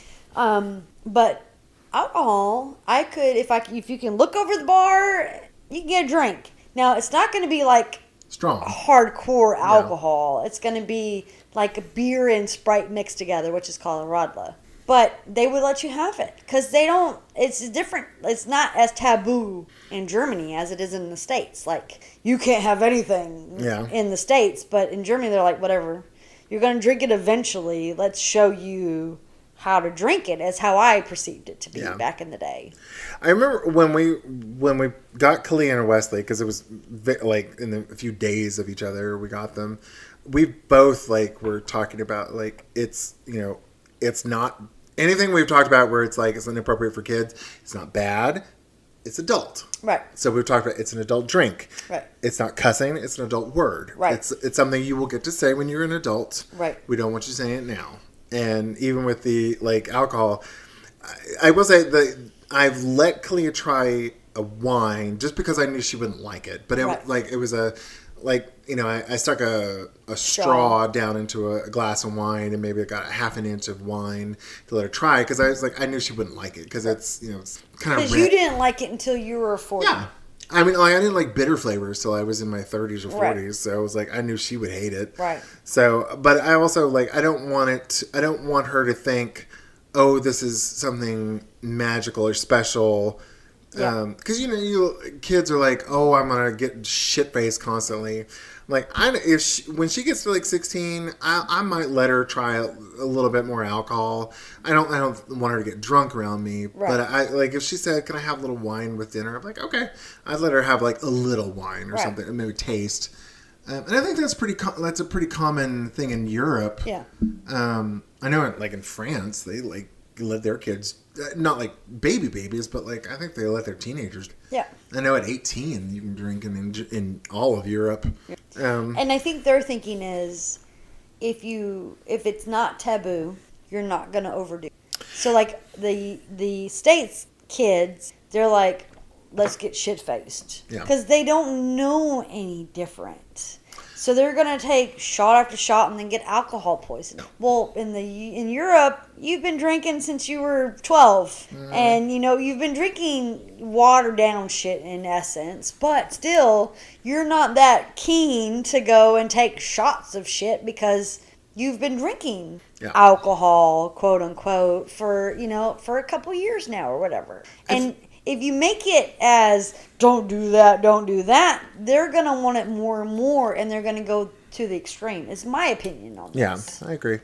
But alcohol, I could, if you can look over the bar, you can get a drink. Now, it's not going to be like strong, hardcore alcohol. No. It's going to be like a beer and Sprite mixed together, which is called a Radler. But they would let you have it because they don't. It's different. It's not as taboo in Germany as it is in the States. Like, you can't have anything in the States, but in Germany they're like, whatever. You're going to drink it eventually. Let's show you how to drink it. As how I perceived it to be back in the day. I remember when we got Kalia and Wesley, because it was like in a few days of each other we got them. We both were talking about it's not. Anything we've talked about where it's it's inappropriate for kids, it's not bad. It's adult. Right. So we've talked about it's an adult drink. Right. It's not cussing. It's an adult word. Right. It's something you will get to say when you're an adult. Right. We don't want you saying it now. And even with the alcohol, I will say that I've let Kalia try a wine just because I knew she wouldn't like it. But it was a I stuck a straw down into a glass of wine and maybe I got a half an inch of wine to let her try because I was I knew she wouldn't like it because it's it's kind of. Because you didn't like it until you were 40. Yeah. I mean, I didn't like bitter flavors till I was in my 30s or 40s, so I was I knew she would hate it. Right. So, but I also I don't want her to think, oh, this is something magical or special. Yeah. Because kids are oh, I'm gonna get shit faced constantly. When she gets to 16, I might let her try a little bit more alcohol. I don't want her to get drunk around me. Right. But if she said, "Can I have a little wine with dinner?" I'm okay. I'd let her have a little wine or something, and maybe taste. And I think that's a pretty common thing in Europe. Yeah. I know in France they let their kids, not like babies, but like I think they let their teenagers. Yeah. I know at 18 you can drink in all of Europe. And I think their thinking is, if it's not taboo, you're not gonna overdo it. So like the States kids, they're like, let's get shit faced, because they don't know any different. So they're gonna take shot after shot and then get alcohol poisoning. Well, in Europe, you've been drinking since you were 12, and you've been drinking watered down shit in essence. But still, you're not that keen to go and take shots of shit because you've been drinking alcohol, quote unquote, for a couple years now or whatever. And if you make it as don't do that, they're going to want it more and more, and they're going to go to the extreme. It's my opinion on this. Yeah, I agree.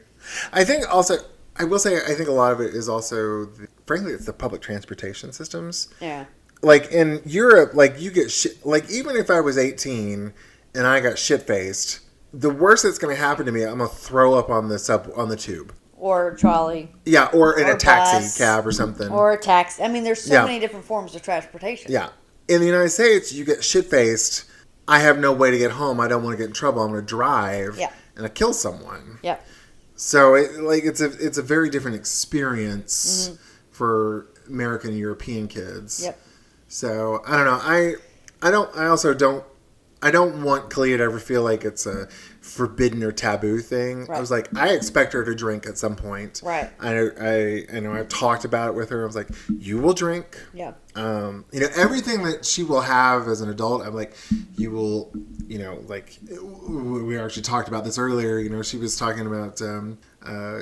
I think also, I will say, I think a lot of it is also, frankly, it's the public transportation systems. Yeah. Like in Europe, like you get shit, like even if I was 18 and I got shit-faced, the worst that's going to happen to me, I'm going to throw up on the tube. Or trolley. Yeah, or in a taxi bus, cab or something. Or a taxi. I mean, there's so many different forms of transportation. Yeah. In the United States, you get shit-faced. I have no way to get home. I don't want to get in trouble. I'm going to drive. Yeah. And I kill someone. Yeah. So it's a very different experience for American and European kids. Yep. So I don't know. I don't want Kalia to ever feel like it's a forbidden or taboo thing. Right. I was like, I expect her to drink at some point. Right. I know I've talked about it with her. I was like, you will drink. Yeah. Everything that she will have as an adult, I'm like, you will, like, we actually talked about this earlier. She was talking about,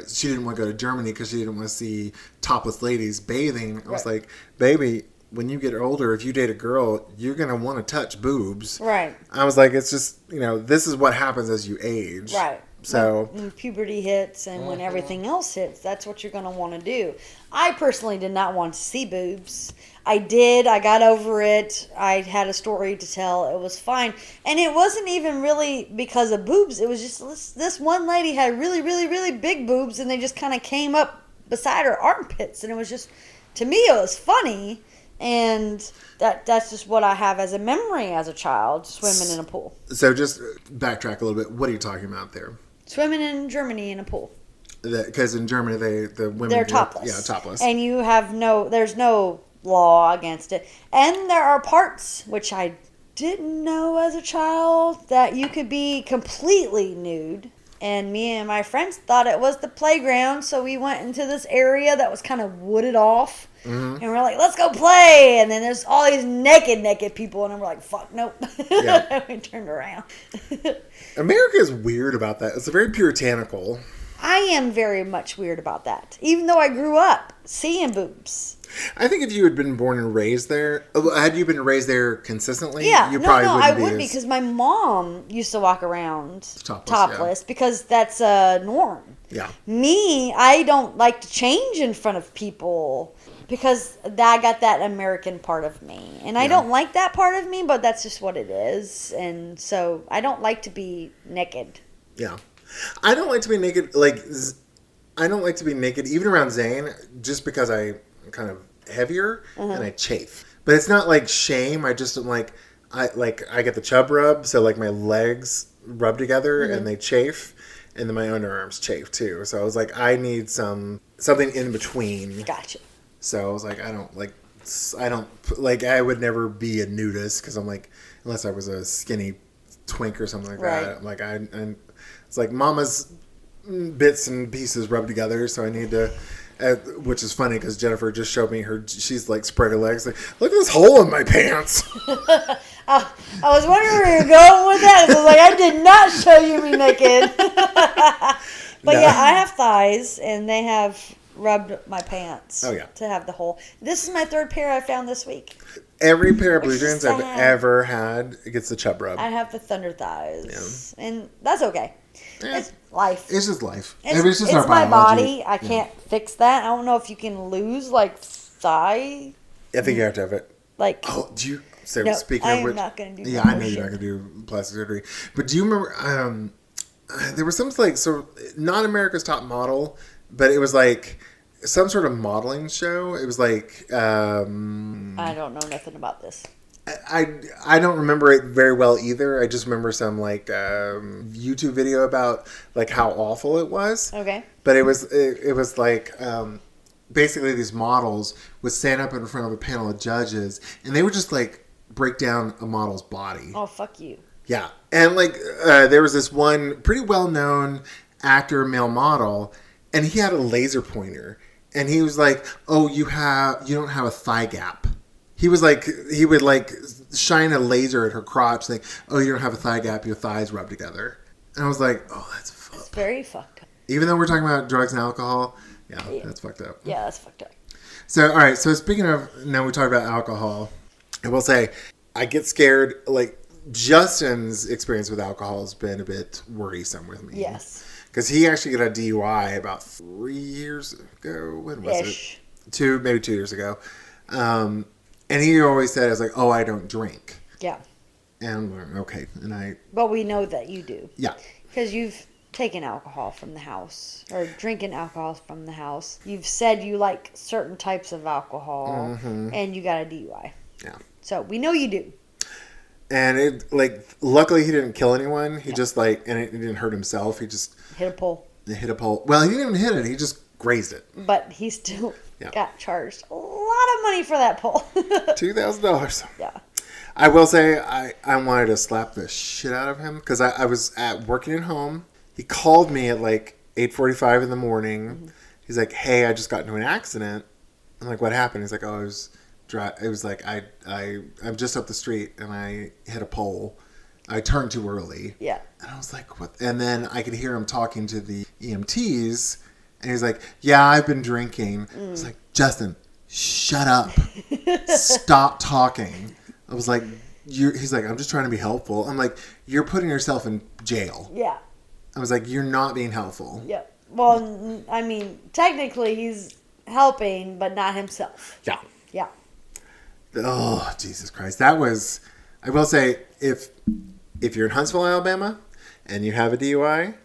she didn't want to go to Germany because she didn't want to see topless ladies bathing. I was like, baby, when you get older, if you date a girl, you're going to want to touch boobs. Right. I was like, it's just, this is what happens as you age. Right. So when puberty hits and when everything else hits, that's what you're going to want to do. I personally did not want to see boobs. I did. I got over it. I had a story to tell. It was fine. And it wasn't even really because of boobs. It was just this one lady had really, really, really big boobs, and they just kind of came up beside her armpits. And it was just, to me, it was funny. And that's just what I have as a memory as a child, swimming in a pool. So just backtrack a little bit. What are you talking about there? Swimming in Germany in a pool. Because in Germany, the women... They're topless. Yeah, topless. And you have there's no law against it. And there are parts, which I didn't know as a child, that you could be completely nude. And me and my friends thought it was the playground, so we went into this area that was kind of wooded off. Mm-hmm. And we're like, let's go play. And then there's all these naked people. And I'm like, fuck, nope. Yeah. We turned around. America is weird about that. It's very puritanical. I am very much weird about that. Even though I grew up seeing boobs. I think if you had been born and raised there, had you been raised there consistently, yeah, you probably wouldn't I would be, because my mom used to walk around topless because that's a norm. Yeah. Me, I don't like to change in front of people because I got that American part of me. And I don't like that part of me, but that's just what it is. And so I don't like to be naked. Yeah. I don't like to be naked. I don't like to be naked even around Zane, just because I'm kind of heavier and I chafe. But it's not like shame. I just am like, I get the chub rub, so like my legs rub together and they chafe, and then my underarms chafe too. So I was like, I need something in between. Gotcha. So I was like, I would never be a nudist, because I'm like, unless I was a skinny twink or something like that. I'm like, it's like mama's bits and pieces rubbed together, so I need to, which is funny because Jennifer just showed me she's like spread her legs, like, look at this hole in my pants. I was wondering where you're going with that. I was like, I did not show you me naked. But yeah, I have thighs, and they have rubbed my pants. Oh yeah. To have the hole. This is my third pair I found this week. Every pair of blue jeans I've ever had gets the chub rub. I have the thunder thighs, and that's okay. It's life. It's just life. It's just our my body. I can't fix that. I don't know if you can lose thigh. I think you have to have it. Like, do you? So no, speaking I of which, am not going to do. Yeah, I know you're not going to do plastic surgery. But do you remember? There was some not America's Top Model, but it was like some sort of modeling show. It was like I don't know nothing about this. I don't remember it very well either. I just remember some like YouTube video about like how awful it was. Okay. But it was like basically these models would stand up in front of a panel of judges, and they would just like break down a model's body. Oh, fuck you. Yeah, and like there was this one pretty well known actor, male model, and he had a laser pointer, and he was like, "Oh, you don't have a thigh gap." He was like, he would like shine a laser at her crotch, like, "Oh, you don't have a thigh gap, your thighs rub together." And I was like, "Oh, that's fucked." It's very fucked up. Even though we're talking about drugs and alcohol, yeah, that's fucked up. Yeah, that's fucked up. So, all right. So speaking of, now we talk about alcohol. I will say, I get scared. Like Justin's experience with alcohol has been a bit worrisome with me. Yes. Because he actually got a DUI about 3 years ago. When was it? Maybe 2 years ago. And he always said, "I was like, oh, I don't drink." Yeah. And I'm like, okay. And But we know that you do. Yeah. Because you've taken alcohol from the house or drinking alcohol from the house. You've said you like certain types of alcohol and you got a DUI. Yeah. So we know you do. And it, like, luckily he didn't kill anyone. He just like, and it didn't hurt himself. He just hit a pole. Hit a pole. Well, he didn't even hit it. He just grazed it. But he still got charged a lot of money for that pole. $2,000. Yeah. I will say I wanted to slap the shit out of him because I was working at home. He called me at like 8:45 in the morning. Mm-hmm. He's like, "Hey, I just got into an accident." I'm like, "What happened?" He's like, "Oh, it was like I'm just up the street and I hit a pole. I turned too early." Yeah. And I was like, "What?" And then I could hear him talking to the EMTs, and he's like, "Yeah, I've been drinking." I was like, "Justin, shut up. Stop talking." I was like, he's like, "I'm just trying to be helpful." I'm like, "You're putting yourself in jail." Yeah. I was like, "You're not being helpful." Yeah. Well, I mean, technically he's helping, but not himself. Yeah. Yeah. Oh, Jesus Christ. That was, I will say, if you're in Huntsville, Alabama, and you have a DUI,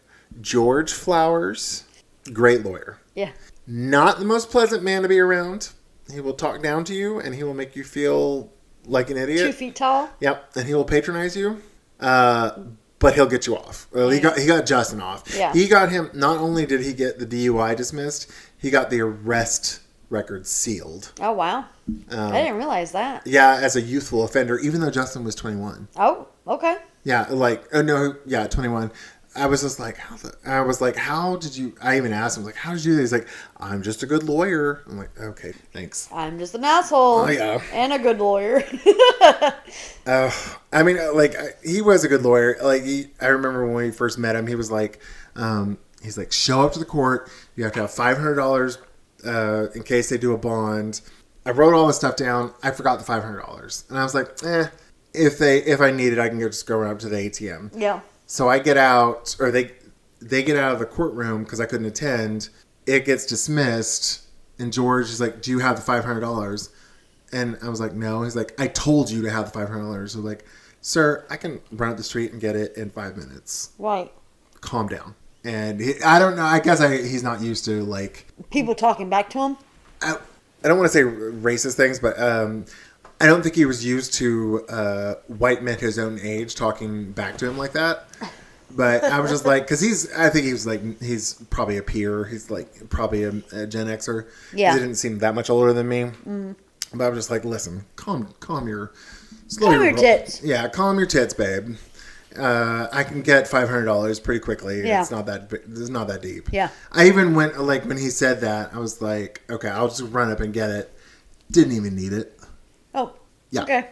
George Flowers, great lawyer. Yeah. Not the most pleasant man to be around. He will talk down to you, and he will make you feel like an idiot. 2 feet tall. Yep, and he will patronize you, but he'll get you off. Well, he got Justin off. Yeah. He got him. Not only did he get the DUI dismissed, he got the arrest record sealed. Oh wow! I didn't realize that. Yeah, as a youthful offender, even though Justin was 21. Oh, okay. Yeah, 21. I was just like, how did you? I even asked him, like, how did you do this? He's like, "I'm just a good lawyer." I'm like, okay, thanks. I'm just an asshole. Oh yeah, and a good lawyer. I mean, like, he was a good lawyer. Like, I remember when we first met him, he was like, he's like, show up to the court. You have to have $500 in case they do a bond. I wrote all this stuff down. I forgot the $500, and I was like, if I need it, I can just go up to the ATM. Yeah. So I get out, or they get out of the courtroom because I couldn't attend. It gets dismissed, and George is like, "Do you have the $500?" And I was like, "No." He's like, "I told you to have the $500." So like, "Sir, I can run up the street and get it in 5 minutes." Right. Calm down. And I don't know. I guess he's not used to like people talking back to him. I don't want to say racist things, but I don't think he was used to white men his own age talking back to him like that. But I was just like, because I think he's probably a peer. He's like probably a Gen Xer. Yeah. He didn't seem that much older than me. Mm. But I was just like, listen, calm your tits. Yeah, calm your tits, babe. I can get $500 pretty quickly. Yeah. It's not that deep. Yeah. I even went, like, when he said that, I was like, okay, I'll just run up and get it. Didn't even need it. Oh. Yeah. Okay.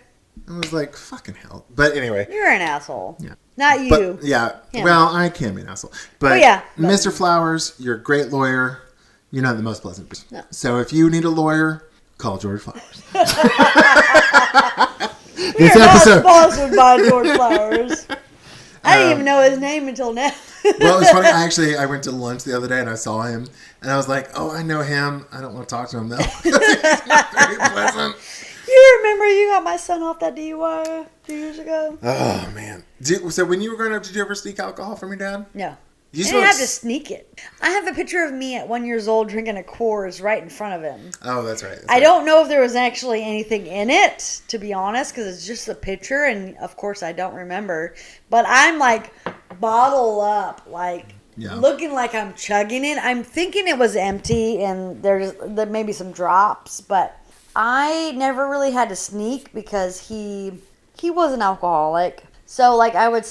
I was like, fucking hell. But anyway. You're an asshole. Yeah. Not you. But, yeah. Him. Well, I can be an asshole. But Mr. Flowers, you're a great lawyer. You're not the most pleasant person. No. So if you need a lawyer, call George Flowers. We're not sponsored by George Flowers. I didn't even know his name until now. Well, it was funny. I went to lunch the other day and I saw him. And I was like, oh, I know him. I don't want to talk to him, though. He's not very pleasant. You remember you got my son off that DUI a few years ago? Oh, man. So when you were growing up, did you ever sneak alcohol from your dad? No. You didn't have to sneak it. I have a picture of me at 1 year old drinking a Coors right in front of him. Oh, that's right. I don't know if there was actually anything in it, to be honest, because it's just a picture, and of course I don't remember. But I'm like bottle up, like looking like I'm chugging it. I'm thinking it was empty, and there may be some drops, but I never really had to sneak because he was an alcoholic. So like I would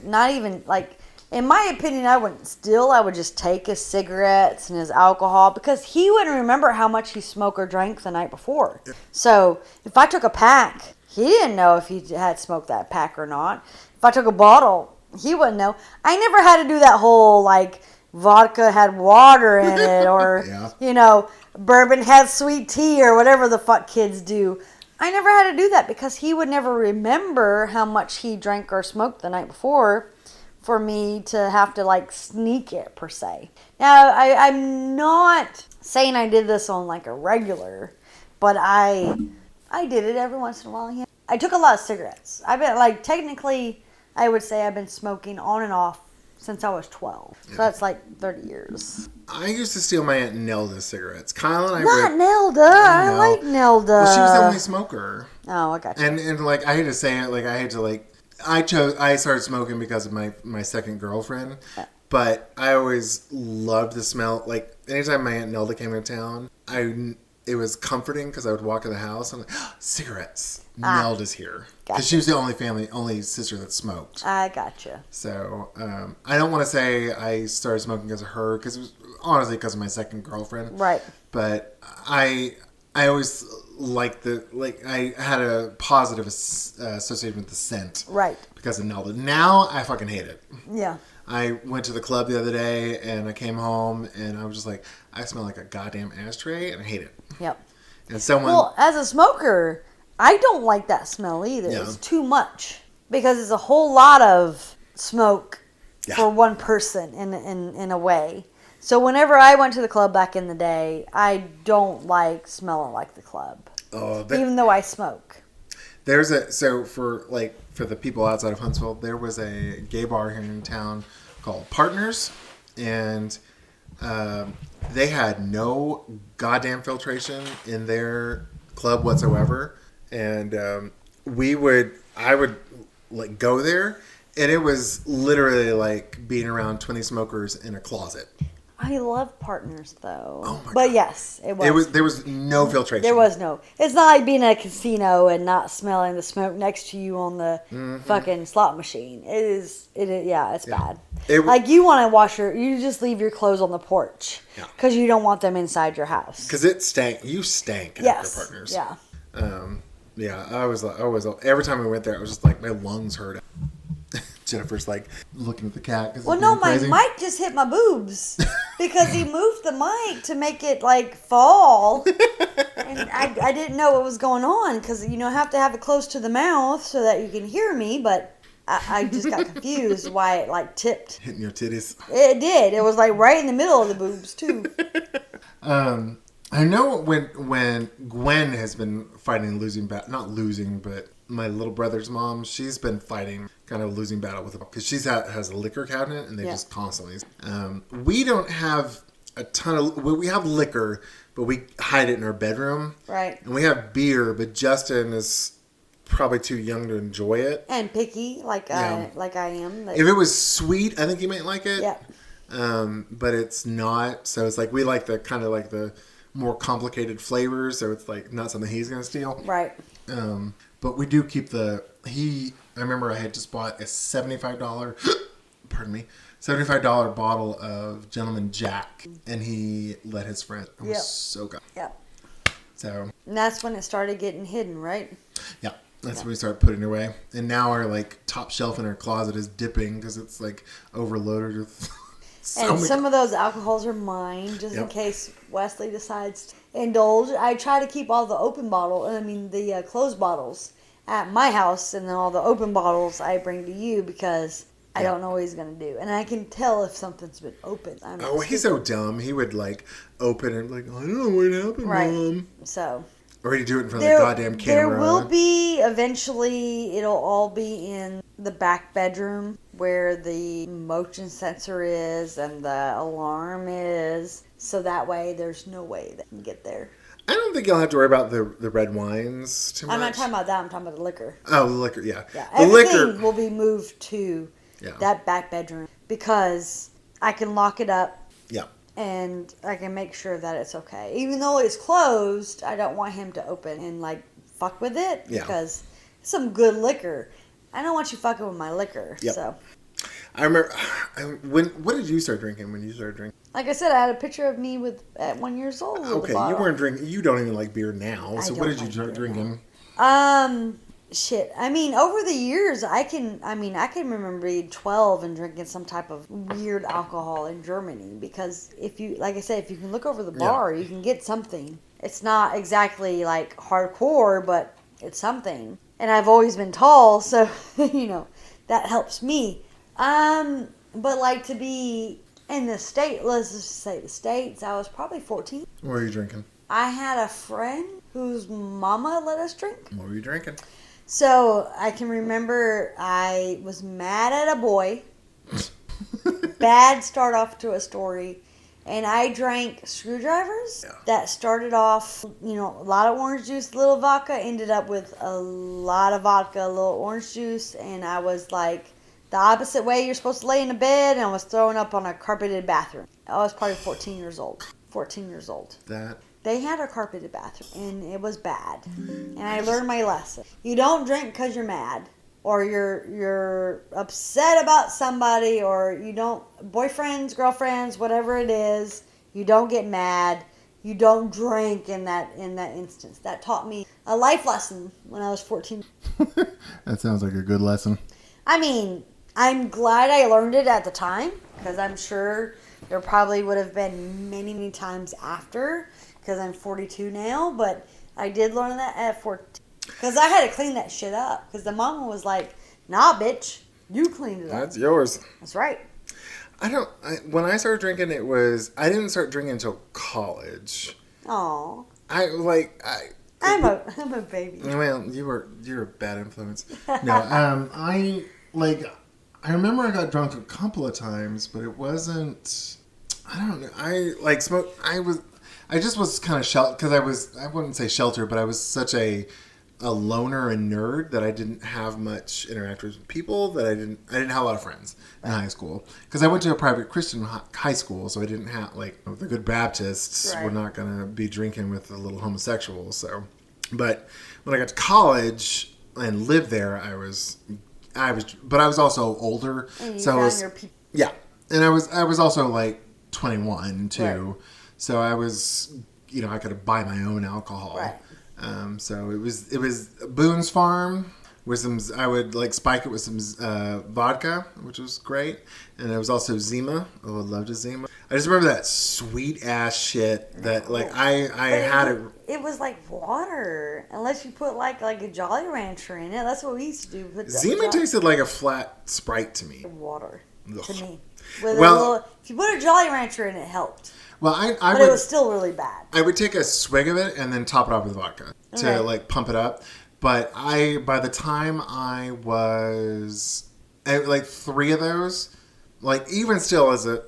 not even like. In my opinion, I wouldn't steal. I would just take his cigarettes and his alcohol because he wouldn't remember how much he smoked or drank the night before. So if I took a pack, he didn't know if he had smoked that pack or not. If I took a bottle, he wouldn't know. I never had to do that whole like vodka had water in it or, bourbon had sweet tea or whatever the fuck kids do. I never had to do that because he would never remember how much he drank or smoked the night before for me to have to like sneak it per se. Now I'm not saying I did this on like a regular, but I did it every once in a while. Yeah. I took a lot of cigarettes. I've been like technically I would say I've been smoking on and off since I was 12. So that's like 30 years. I used to steal my Aunt Nelda's cigarettes. Kyle and I Not Nelda. I like Nelda. Well, she was the only smoker. Oh, I got you. And like I hate to say it, like I hate to like I started smoking because of my second girlfriend, but I always loved the smell. Like anytime my Aunt Nelda came into town, it was comforting because I would walk in the house and I'm like, cigarettes. Nelda's here because she was the only sister that smoked. I gotcha. So I don't want to say I started smoking because of her because it was honestly because of my second girlfriend. Right. But I always I had a positive association with the scent. Right. Because of Nelda. Now I fucking hate it. Yeah. I went to the club the other day and I came home and I was just like, I smell like a goddamn ashtray and I hate it. Yep. And someone. Well, as a smoker, I don't like that smell either. Yeah. It's too much because it's a whole lot of smoke for one person in a way. So whenever I went to the club back in the day, I don't like smelling like the club, even though I smoke. For the people outside of Huntsville, there was a gay bar here in town called Partners, and they had no goddamn filtration in their club whatsoever, and I would like go there, and it was literally like being around 20 smokers in a closet. I love Partners though. Oh my but God. Yes, it was. There was no filtration. There was no. It's not like being at a casino and not smelling the smoke next to you on the fucking slot machine. It is. It's bad. Like you want to you just leave your clothes on the porch because you don't want them inside your house. Because it stank. You stank after Partners. Yeah. I was every time we went there, I was just like my lungs hurt. Jennifer's like looking at the cat. Well, no, my mic just hit my boobs because he moved the mic to make it like fall, and I didn't know what was going on because I have to have it close to the mouth so that you can hear me, but I just got confused why it like tipped. Hitting your titties. It did. It was like right in the middle of the boobs too. I know when Gwen has been fighting not losing, but my little brother's mom, she's been fighting kind of losing battle with it because she has a liquor cabinet and they just constantly. We don't have a ton of. We have liquor, but we hide it in our bedroom. Right. And we have beer, but Justin is probably too young to enjoy it. And picky, like I am. If it was sweet, I think he might like it. Yeah. But it's not. So it's like we like the kind of like the more complicated flavors. So it's like not something he's gonna steal. Right. But we do keep I remember I had just bought a $75 bottle of Gentleman Jack, and he let his friend. It was so good. Yep. So. And that's when it started getting hidden, right? Yeah. That's when we started putting it away. And now our like top shelf in our closet is dipping because it's like overloaded with some of those alcohols are mine, just in case Wesley decides to indulge. I try to keep all the the closed bottles at my house, and then all the open bottles I bring to you because I don't know what he's going to do. And I can tell if something's been opened. He's so dumb. He would like open it like, I don't know what happened, Mom. So. Or you do it in front of the goddamn camera. There will be, eventually, it'll all be in the back bedroom where the motion sensor is and the alarm is. So that way, there's no way they can get there. I don't think you'll have to worry about the red wines too much. I'm not talking about that. I'm talking about the liquor. Oh, the liquor, yeah. The everything liquor will be moved to that back bedroom because I can lock it up. Yeah. And I can make sure that it's okay. Even though it's closed, I don't want him to open and, like, fuck with it. Because it's some good liquor. I don't want you fucking with my liquor. Yep. So. I remember, what did you start drinking when you started drinking? Like I said, I had a picture of me at 1 year old. Okay, you weren't drinking, you don't even like beer now. So what did you start drinking? Shit. I mean, over the years, I can remember being 12 and drinking some type of weird alcohol in Germany because if you can look over the bar, you can get something. It's not exactly like hardcore, but it's something. And I've always been tall, so, that helps me. But like to be in the state, let's just say the States, I was probably 14. What were you drinking? I had a friend whose mama let us drink. What were you drinking? So, I can remember I was mad at a boy. Bad start off to a story. And I drank screwdrivers that started off, a lot of orange juice, a little vodka, ended up with a lot of vodka, a little orange juice. And I was like the opposite way you're supposed to lay in a bed. And I was throwing up on a carpeted bathroom. I was probably 14 years old. They had a carpeted bathroom, and it was bad. And I learned my lesson. You don't drink because you're mad, or you're upset about somebody, or you don't, boyfriends, girlfriends, whatever it is, you don't get mad. You don't drink in that instance. That taught me a life lesson when I was 14. That sounds like a good lesson. I mean, I'm glad I learned it at the time, because I'm sure there probably would have been many, many times after, because I'm 42 now, but I did learn that at 14. Because I had to clean that shit up. Because the mama was like, nah, bitch, you cleaned it up. That's yours. That's right. When I started drinking, I didn't start drinking until college. Aw. I'm a baby. Well, you're a bad influence. No, I remember I got drunk a couple of times, but it wasn't, I don't know. I just was kind of sheltered because I wouldn't say sheltered, but I was such a loner and nerd that I didn't have much interactions with people, that I didn't have a lot of friends in high school because I went to a private Christian high school, so I didn't have, the good Baptists were not going to be drinking with the little homosexuals. So, but when I got to college and lived there, but I was also older, and so and I was also 21 too. Right. So I was, I could buy my own alcohol. Right. So it was Boone's Farm with some. I would spike it with some vodka, which was great, and it was also Zima. I loved a Zima. I just remember that sweet ass shit that I had it. It was like water, unless you put like a Jolly Rancher in it. That's what we used to do. Zima tasted like a flat Sprite to me. Water. Ugh. To me. If you put a Jolly Rancher in it, helped. Well, but it was still really bad. I would take a swig of it and then top it off with vodka to pump it up. But by the time I was at 3 of those, even still as a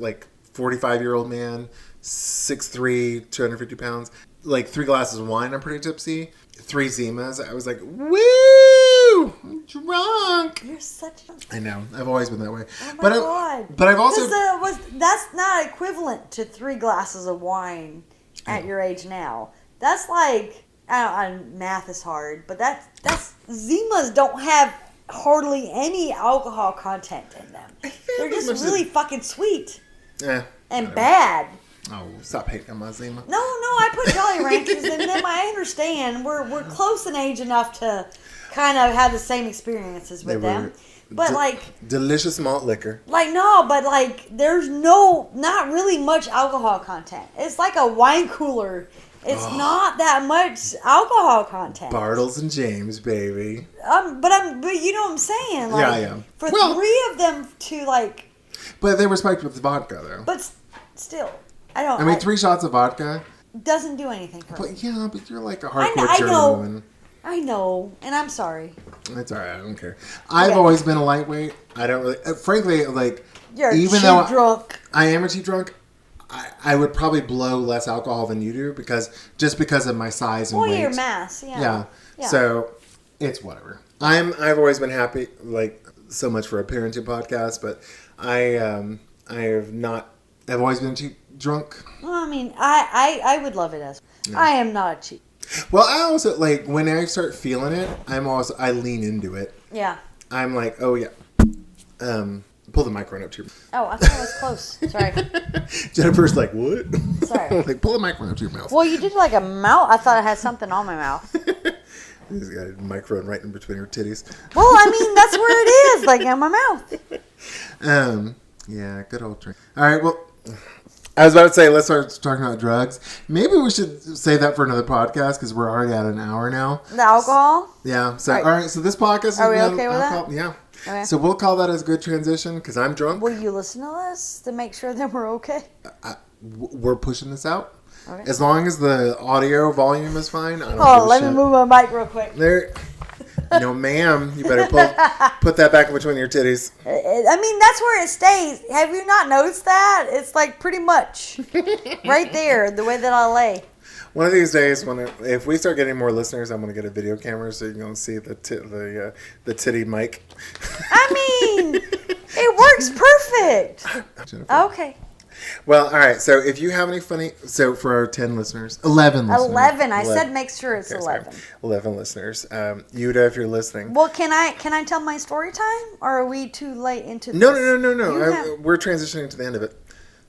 45-year-old man, 6'3", 250 pounds, 3 glasses of wine, I'm pretty tipsy. 3 Zimas, I was like, woo, I'm drunk. You're such a... I know, I've always been that way. Oh my God. But I've also... that's not equivalent to 3 glasses of wine at your age now. That's math is hard, but that's Zimas don't have hardly any alcohol content in them. They're just really fucking sweet. Yeah. And bad. Oh, stop hating on my Zima. No, I put Jolly Ranchers in them. I understand. We're close in age enough to kind of have the same experiences with them. But delicious malt liquor. There's not really much alcohol content. It's like a wine cooler. It's not that much alcohol content. Bartles and James, baby. But you know what I'm saying? Yeah. For 3 of them to But they were spiked with vodka though. But still, 3 shots of vodka doesn't do anything for me. But yeah, but you're like a hardcore German woman. I know, and I'm sorry. It's alright, I don't care. I've always been a lightweight. I don't really, frankly, like, You're even cheap though drunk. I am a cheap drunk, I would probably blow less alcohol than you do because of my size and weight. Your mass, yeah. So it's whatever. I've always been happy, like, so much for a parenting podcast, but I've always been cheap drunk. Well, I mean, I would love it as I am not a cheap. Well, I also, like, when I start feeling it, I lean into it. Yeah. I'm like, oh yeah. Pull the microphone up to your... Oh, I thought it was close. Sorry. Jennifer's like, what? Sorry. Like, pull the microphone up to your mouth. Well, you did like a mouth. I thought I had something on my mouth. She's got a microphone right in between her titties. Well, I mean, that's where it is, like in my mouth. Yeah, good old drink. All right, well, I was about to say, let's start talking about drugs. Maybe we should save that for another podcast because we're already at an hour now. The alcohol? Yeah. So, all right. So this podcast is... Are we okay with that? Yeah. Okay. So we'll call that as a good transition because I'm drunk. Will you listen to this to make sure that we're okay? We're pushing this out. Okay. As long as the audio volume is fine. Let me move my mic real quick. There. No, ma'am. You better put that back in between your titties. I mean, that's where it stays. Have you not noticed that? It's like pretty much right there, the way that I lay. One of these days, if we start getting more listeners, I'm going to get a video camera so you can see the titty mic. I mean, it works perfect. Jennifer. Okay. Well, all right. So if you have any funny... So for our 10 listeners... 11 listeners. 11. I said make sure it's 11. Sorry. 11 listeners. Yuda, if you're listening. Well, can I tell my story time? Or are we too late into this? No. We're transitioning to the end of it.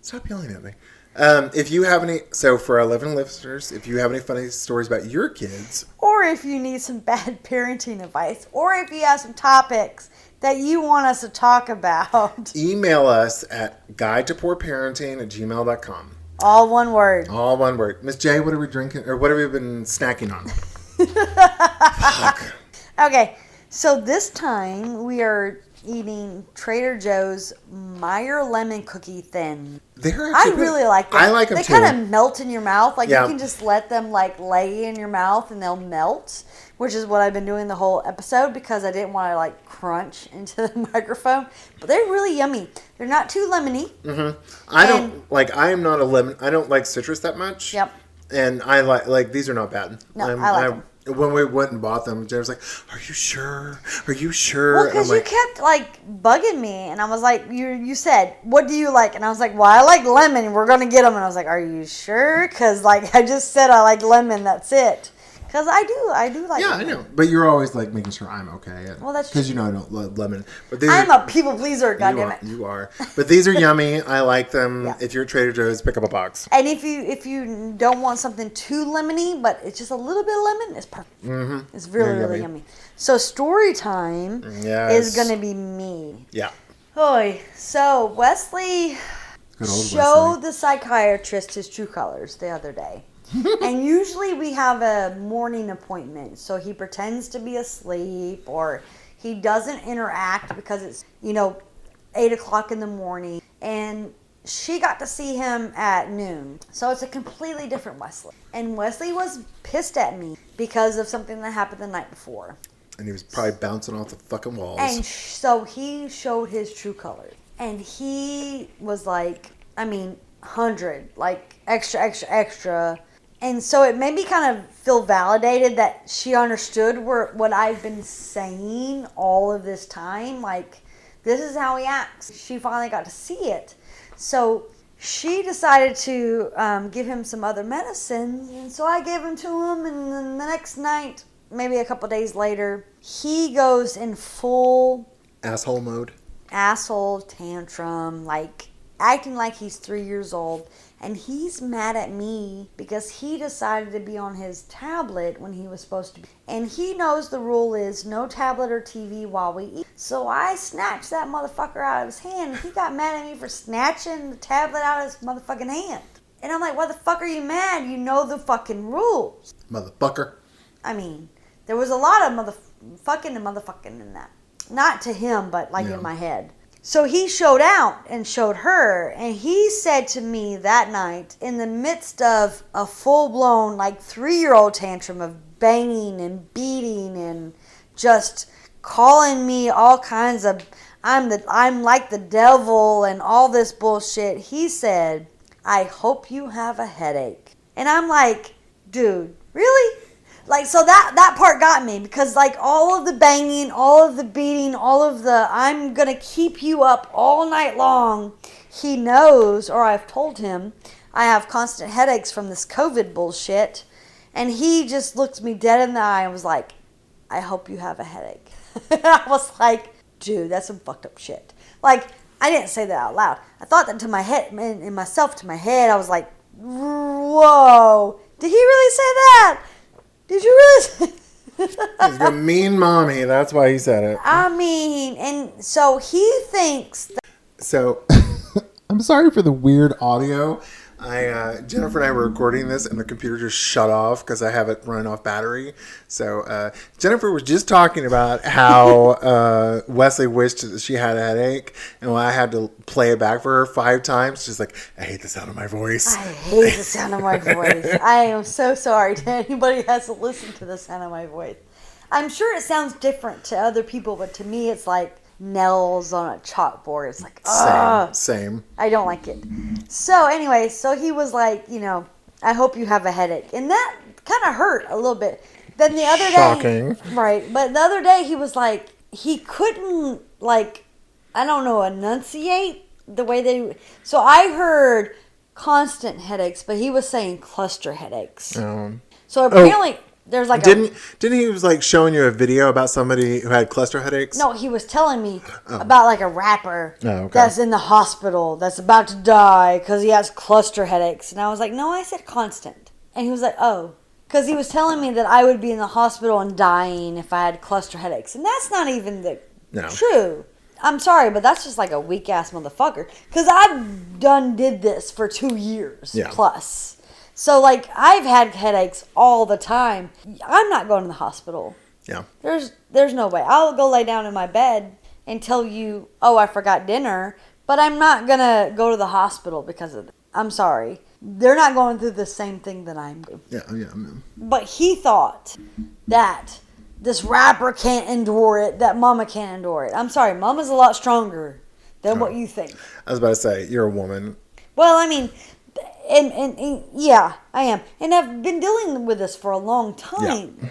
Stop yelling at me. If you have any... So for our 11 listeners, if you have any funny stories about your kids... Or if you need some bad parenting advice. Or if you have some topics that you want us to talk about. Email us at guidetopoorparenting@gmail.com. All one word. All one word. Miss J, what are we drinking? Or what have we been snacking on? Fuck. Okay, so this time we are eating Trader Joe's Meyer lemon cookie thin. I really like them. I like them too. They kind of melt in your mouth. Like you Yeah. can just let them like lay in your mouth and they'll melt, which is what I've been doing the whole episode because I didn't want to like crunch into the microphone. But they're really yummy. They're not too lemony. Mm-hmm. I am not a lemon. I don't like citrus that much. Yep. And I like these are not bad. No, I like them. When we went and bought them, Jen was like, "Are you sure? Are you sure?" Well, because you kept like bugging me, and I was like, "You said, what do you like?" And I was like, "Well, I like lemon. We're gonna get them." And I was like, "Are you sure?" Because like I just said I like lemon. That's it. Because I do like. Yeah, lemon. I know, but you're always like making sure I'm okay. Well, that's because you know I don't love lemon. But I'm a people pleaser. Goddammit. You are. But these are yummy. I like them. Yeah. If you're at Trader Joe's, pick up a box. And if you don't want something too lemony, but it's just a little bit of lemon, it's perfect. Mm-hmm. It's really yummy. So story time is gonna be me. Yeah. Oy. So Wesley showed the psychiatrist his true colors the other day. And usually we have a morning appointment, so he pretends to be asleep or he doesn't interact because it's 8 o'clock in the morning, and she got to see him at noon, so it's a completely different Wesley. And Wesley was pissed at me because of something that happened the night before, and he was probably bouncing off the fucking walls. and so he showed his true colors, and he was like, 100, like extra. And so it made me kind of feel validated that she understood what I've been saying all of this time. Like, this is how he acts. She finally got to see it. So she decided to give him some other medicines. And so I gave them to him. And then the next night, maybe a couple days later, he goes in full asshole mode. Asshole tantrum, like acting like he's 3 years old. And he's mad at me because he decided to be on his tablet when he was supposed to be. And he knows the rule is no tablet or TV while we eat. So I snatched that motherfucker out of his hand. And he got mad at me for snatching the tablet out of his motherfucking hand. And I'm like, why the fuck are you mad? You know the fucking rules. Motherfucker. There was a lot of motherfucking in that. Not to him, but like in my head. So he showed out and showed her, and he said to me that night, in the midst of a full-blown, like, 3-year-old tantrum of banging and beating and just calling me all kinds of, I'm like the devil and all this bullshit. He said, I hope you have a headache. And I'm like, dude, really? Like, so that part got me, because like all of the banging, all of the beating, all of the I'm gonna keep you up all night long, he knows, or I've told him, I have constant headaches from this COVID bullshit. And he just looked me dead in the eye and was like, I hope you have a headache. And I was like, dude, that's some fucked up shit. Like, I didn't say that out loud. I thought that to my head, in myself, to my head. I was like, whoa, did he really say that? Did you really say He's a mean mommy. That's why he said it. I mean, and so he thinks that. So, I'm sorry for the weird audio. Jennifer and I were recording this, and the computer just shut off because I have it running off battery. So, Jennifer was just talking about how Wesley wished that she had a headache, and I had to play it back for her 5 times. She's like, I hate the sound of my voice. I hate the sound of my voice. I am so sorry to anybody who has to listen to the sound of my voice. I'm sure it sounds different to other people, but to me, it's like nails on a chalkboard. It's like, Same. I don't like it. So anyway, so he was like, I hope you have a headache. And that kind of hurt a little bit. Then the other Shocking. day, right, but the other day he was like, he couldn't, like, I don't know, enunciate the way they, so I heard constant headaches, but he was saying cluster headaches. So apparently there's like didn't he was like showing you a video about somebody who had cluster headaches? No, he was telling me about like a rapper okay. that's in the hospital that's about to die because he has cluster headaches. And I was like, no, I said constant. And he was like, oh. Because he was telling me that I would be in the hospital and dying if I had cluster headaches. And that's not even true. I'm sorry, but that's just like a weak-ass motherfucker. Because I've did this for 2 years plus. So, like, I've had headaches all the time. I'm not going to the hospital. Yeah. There's no way. I'll go lay down in my bed and tell you, oh, I forgot dinner. But I'm not going to go to the hospital because of that. I'm sorry. They're not going through the same thing that I'm doing. Yeah. Man. But he thought that this rapper can't endure it, that mama can't endure it. I'm sorry. Mama's a lot stronger than what you think. I was about to say, you're a woman. Well, I mean, and yeah, I am. And I've been dealing with this for a long time. Yeah.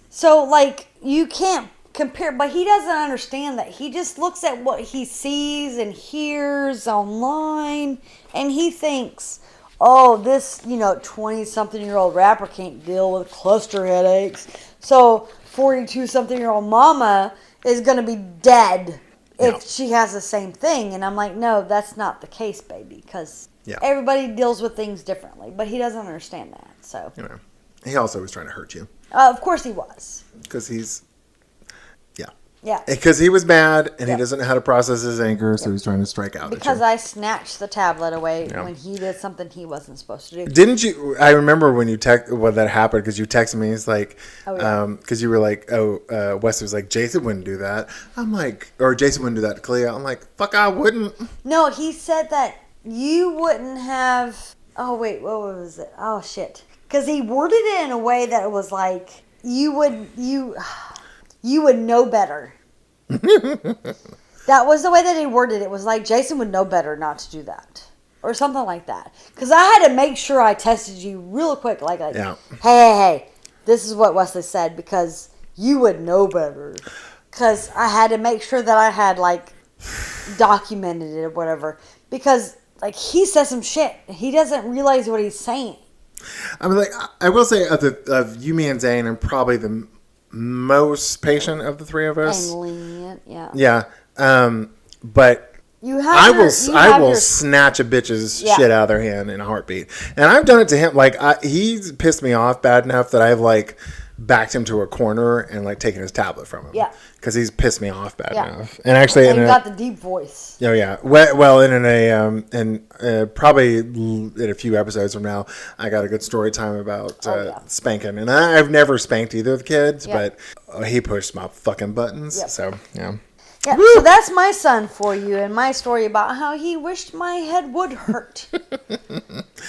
So, like, you can't compare, but he doesn't understand that. He just looks at what he sees and hears online, and he thinks, oh, this, 20-something-year-old rapper can't deal with cluster headaches. So 42-something-year-old mama is going to be dead if she has the same thing. And I'm like, no, that's not the case, baby, because everybody deals with things differently. But he doesn't understand that. So he also was trying to hurt you. Of course he was. Because he's... Yeah. Because he was mad and he doesn't know how to process his anger, so he's trying to strike out because at you. I snatched the tablet away when he did something he wasn't supposed to do. Didn't you? I remember when you when that happened, because you texted me. It's like, because you were like, Wesley was like, Jason wouldn't do that. I'm like, or Jason wouldn't do that to Clea. I'm like, fuck, I wouldn't. No, he said that you wouldn't have. Oh wait, what was it? Oh shit, because he worded it in a way that it was like you would know better. That was the way that he worded it. It was like Jason would know better not to do that, or something like that. Because I had to make sure I tested you real quick, like hey, this is what Wesley said, because you would know better. Because I had to make sure that I had like documented it or whatever. Because like he says some shit, he doesn't realize what he's saying. I mean, like, I will say of you, me, and Zane, I'm probably the most patient of the three of us. And lenient, yeah. Yeah. But I will snatch a bitch's shit out of their hand in a heartbeat. And I've done it to him. Like, he's pissed me off bad enough that I've, like, backed him to a corner and, like, taken his tablet from him. Yeah. Because he's pissed me off bad enough. And actually, and got the deep voice. Oh yeah. Well, probably in a few episodes from now, I got a good story time about spanking. And I've never spanked either of the kids, but he pushed my fucking buttons. Yep. So yeah. Yeah, so that's my son for you, and my story about how he wished my head would hurt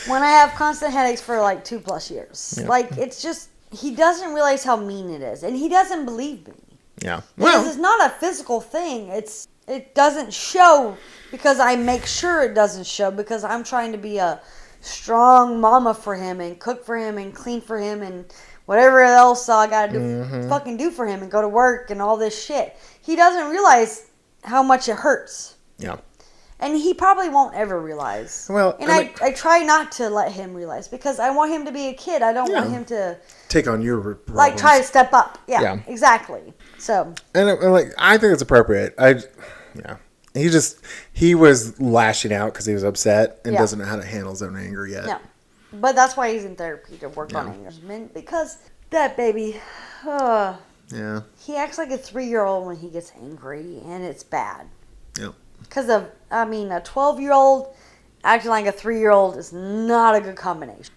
when I have constant headaches for like 2+ years. Yeah. Like, it's just, he doesn't realize how mean it is, and he doesn't believe me. Yeah. Because it's not a physical thing. It doesn't show because I make sure it doesn't show because I'm trying to be a strong mama for him and cook for him and clean for him and whatever else I gotta do, fucking do for him and go to work and all this shit. He doesn't realize how much it hurts. Yeah. And he probably won't ever realize. Well, and I try not to let him realize because I want him to be a kid. I don't want him to take on your problems. Like try to step up. Yeah. Exactly. So. And like I think it's appropriate. He was lashing out because he was upset and doesn't know how to handle his own anger yet. Yeah. But that's why he's in therapy to work on anger. Because that baby, he acts like a 3-year-old when he gets angry, and it's bad. Yep. Because a 12-year-old acting like a 3-year-old is not a good combination.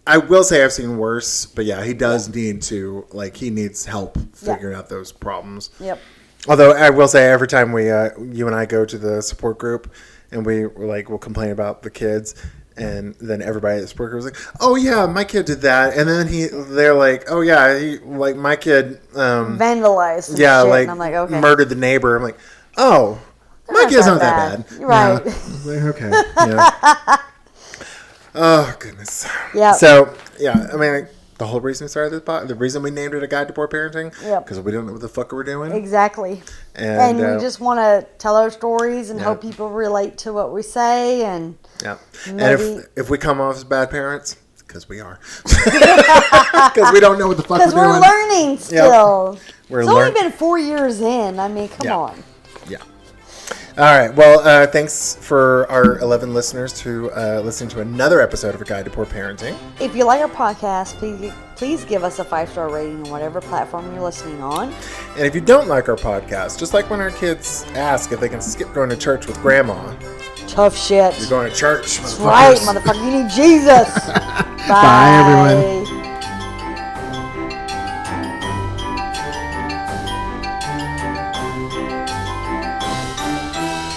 I will say I've seen worse, but he does need to, he needs help figuring out those problems. Yep. Although I will say every time you and I go to the support group and we'll complain about the kids, and then everybody at the support group was like, "Oh yeah, my kid did that," and then they're like, "Oh yeah, my kid vandalized." Shit. And I'm like, okay, murdered the neighbor. I'm like, "Oh, my kid's not that bad." You're right. Okay. Yeah. Oh goodness. Yeah. So I mean, the whole reason we started this podcast, the reason we named it A Guide to Poor Parenting, because we don't know what the fuck we're doing. Exactly. And we just want to tell our stories and hope people relate to what we say. And and if we come off as bad parents, because we are, because we don't know what the fuck we're doing. Because we're learning still. Yep. It's only been 4 years in. I mean, come on. Yeah. All right. Well, thanks for our 11 listeners to listening to another episode of A Guide to Poor Parenting. If you like our podcast, please give us a 5-star rating on whatever platform you're listening on. And if you don't like our podcast, just like when our kids ask if they can skip going to church with grandma. Tough shit. You're going to church. That's right, motherfucker. You need Jesus. Bye everyone.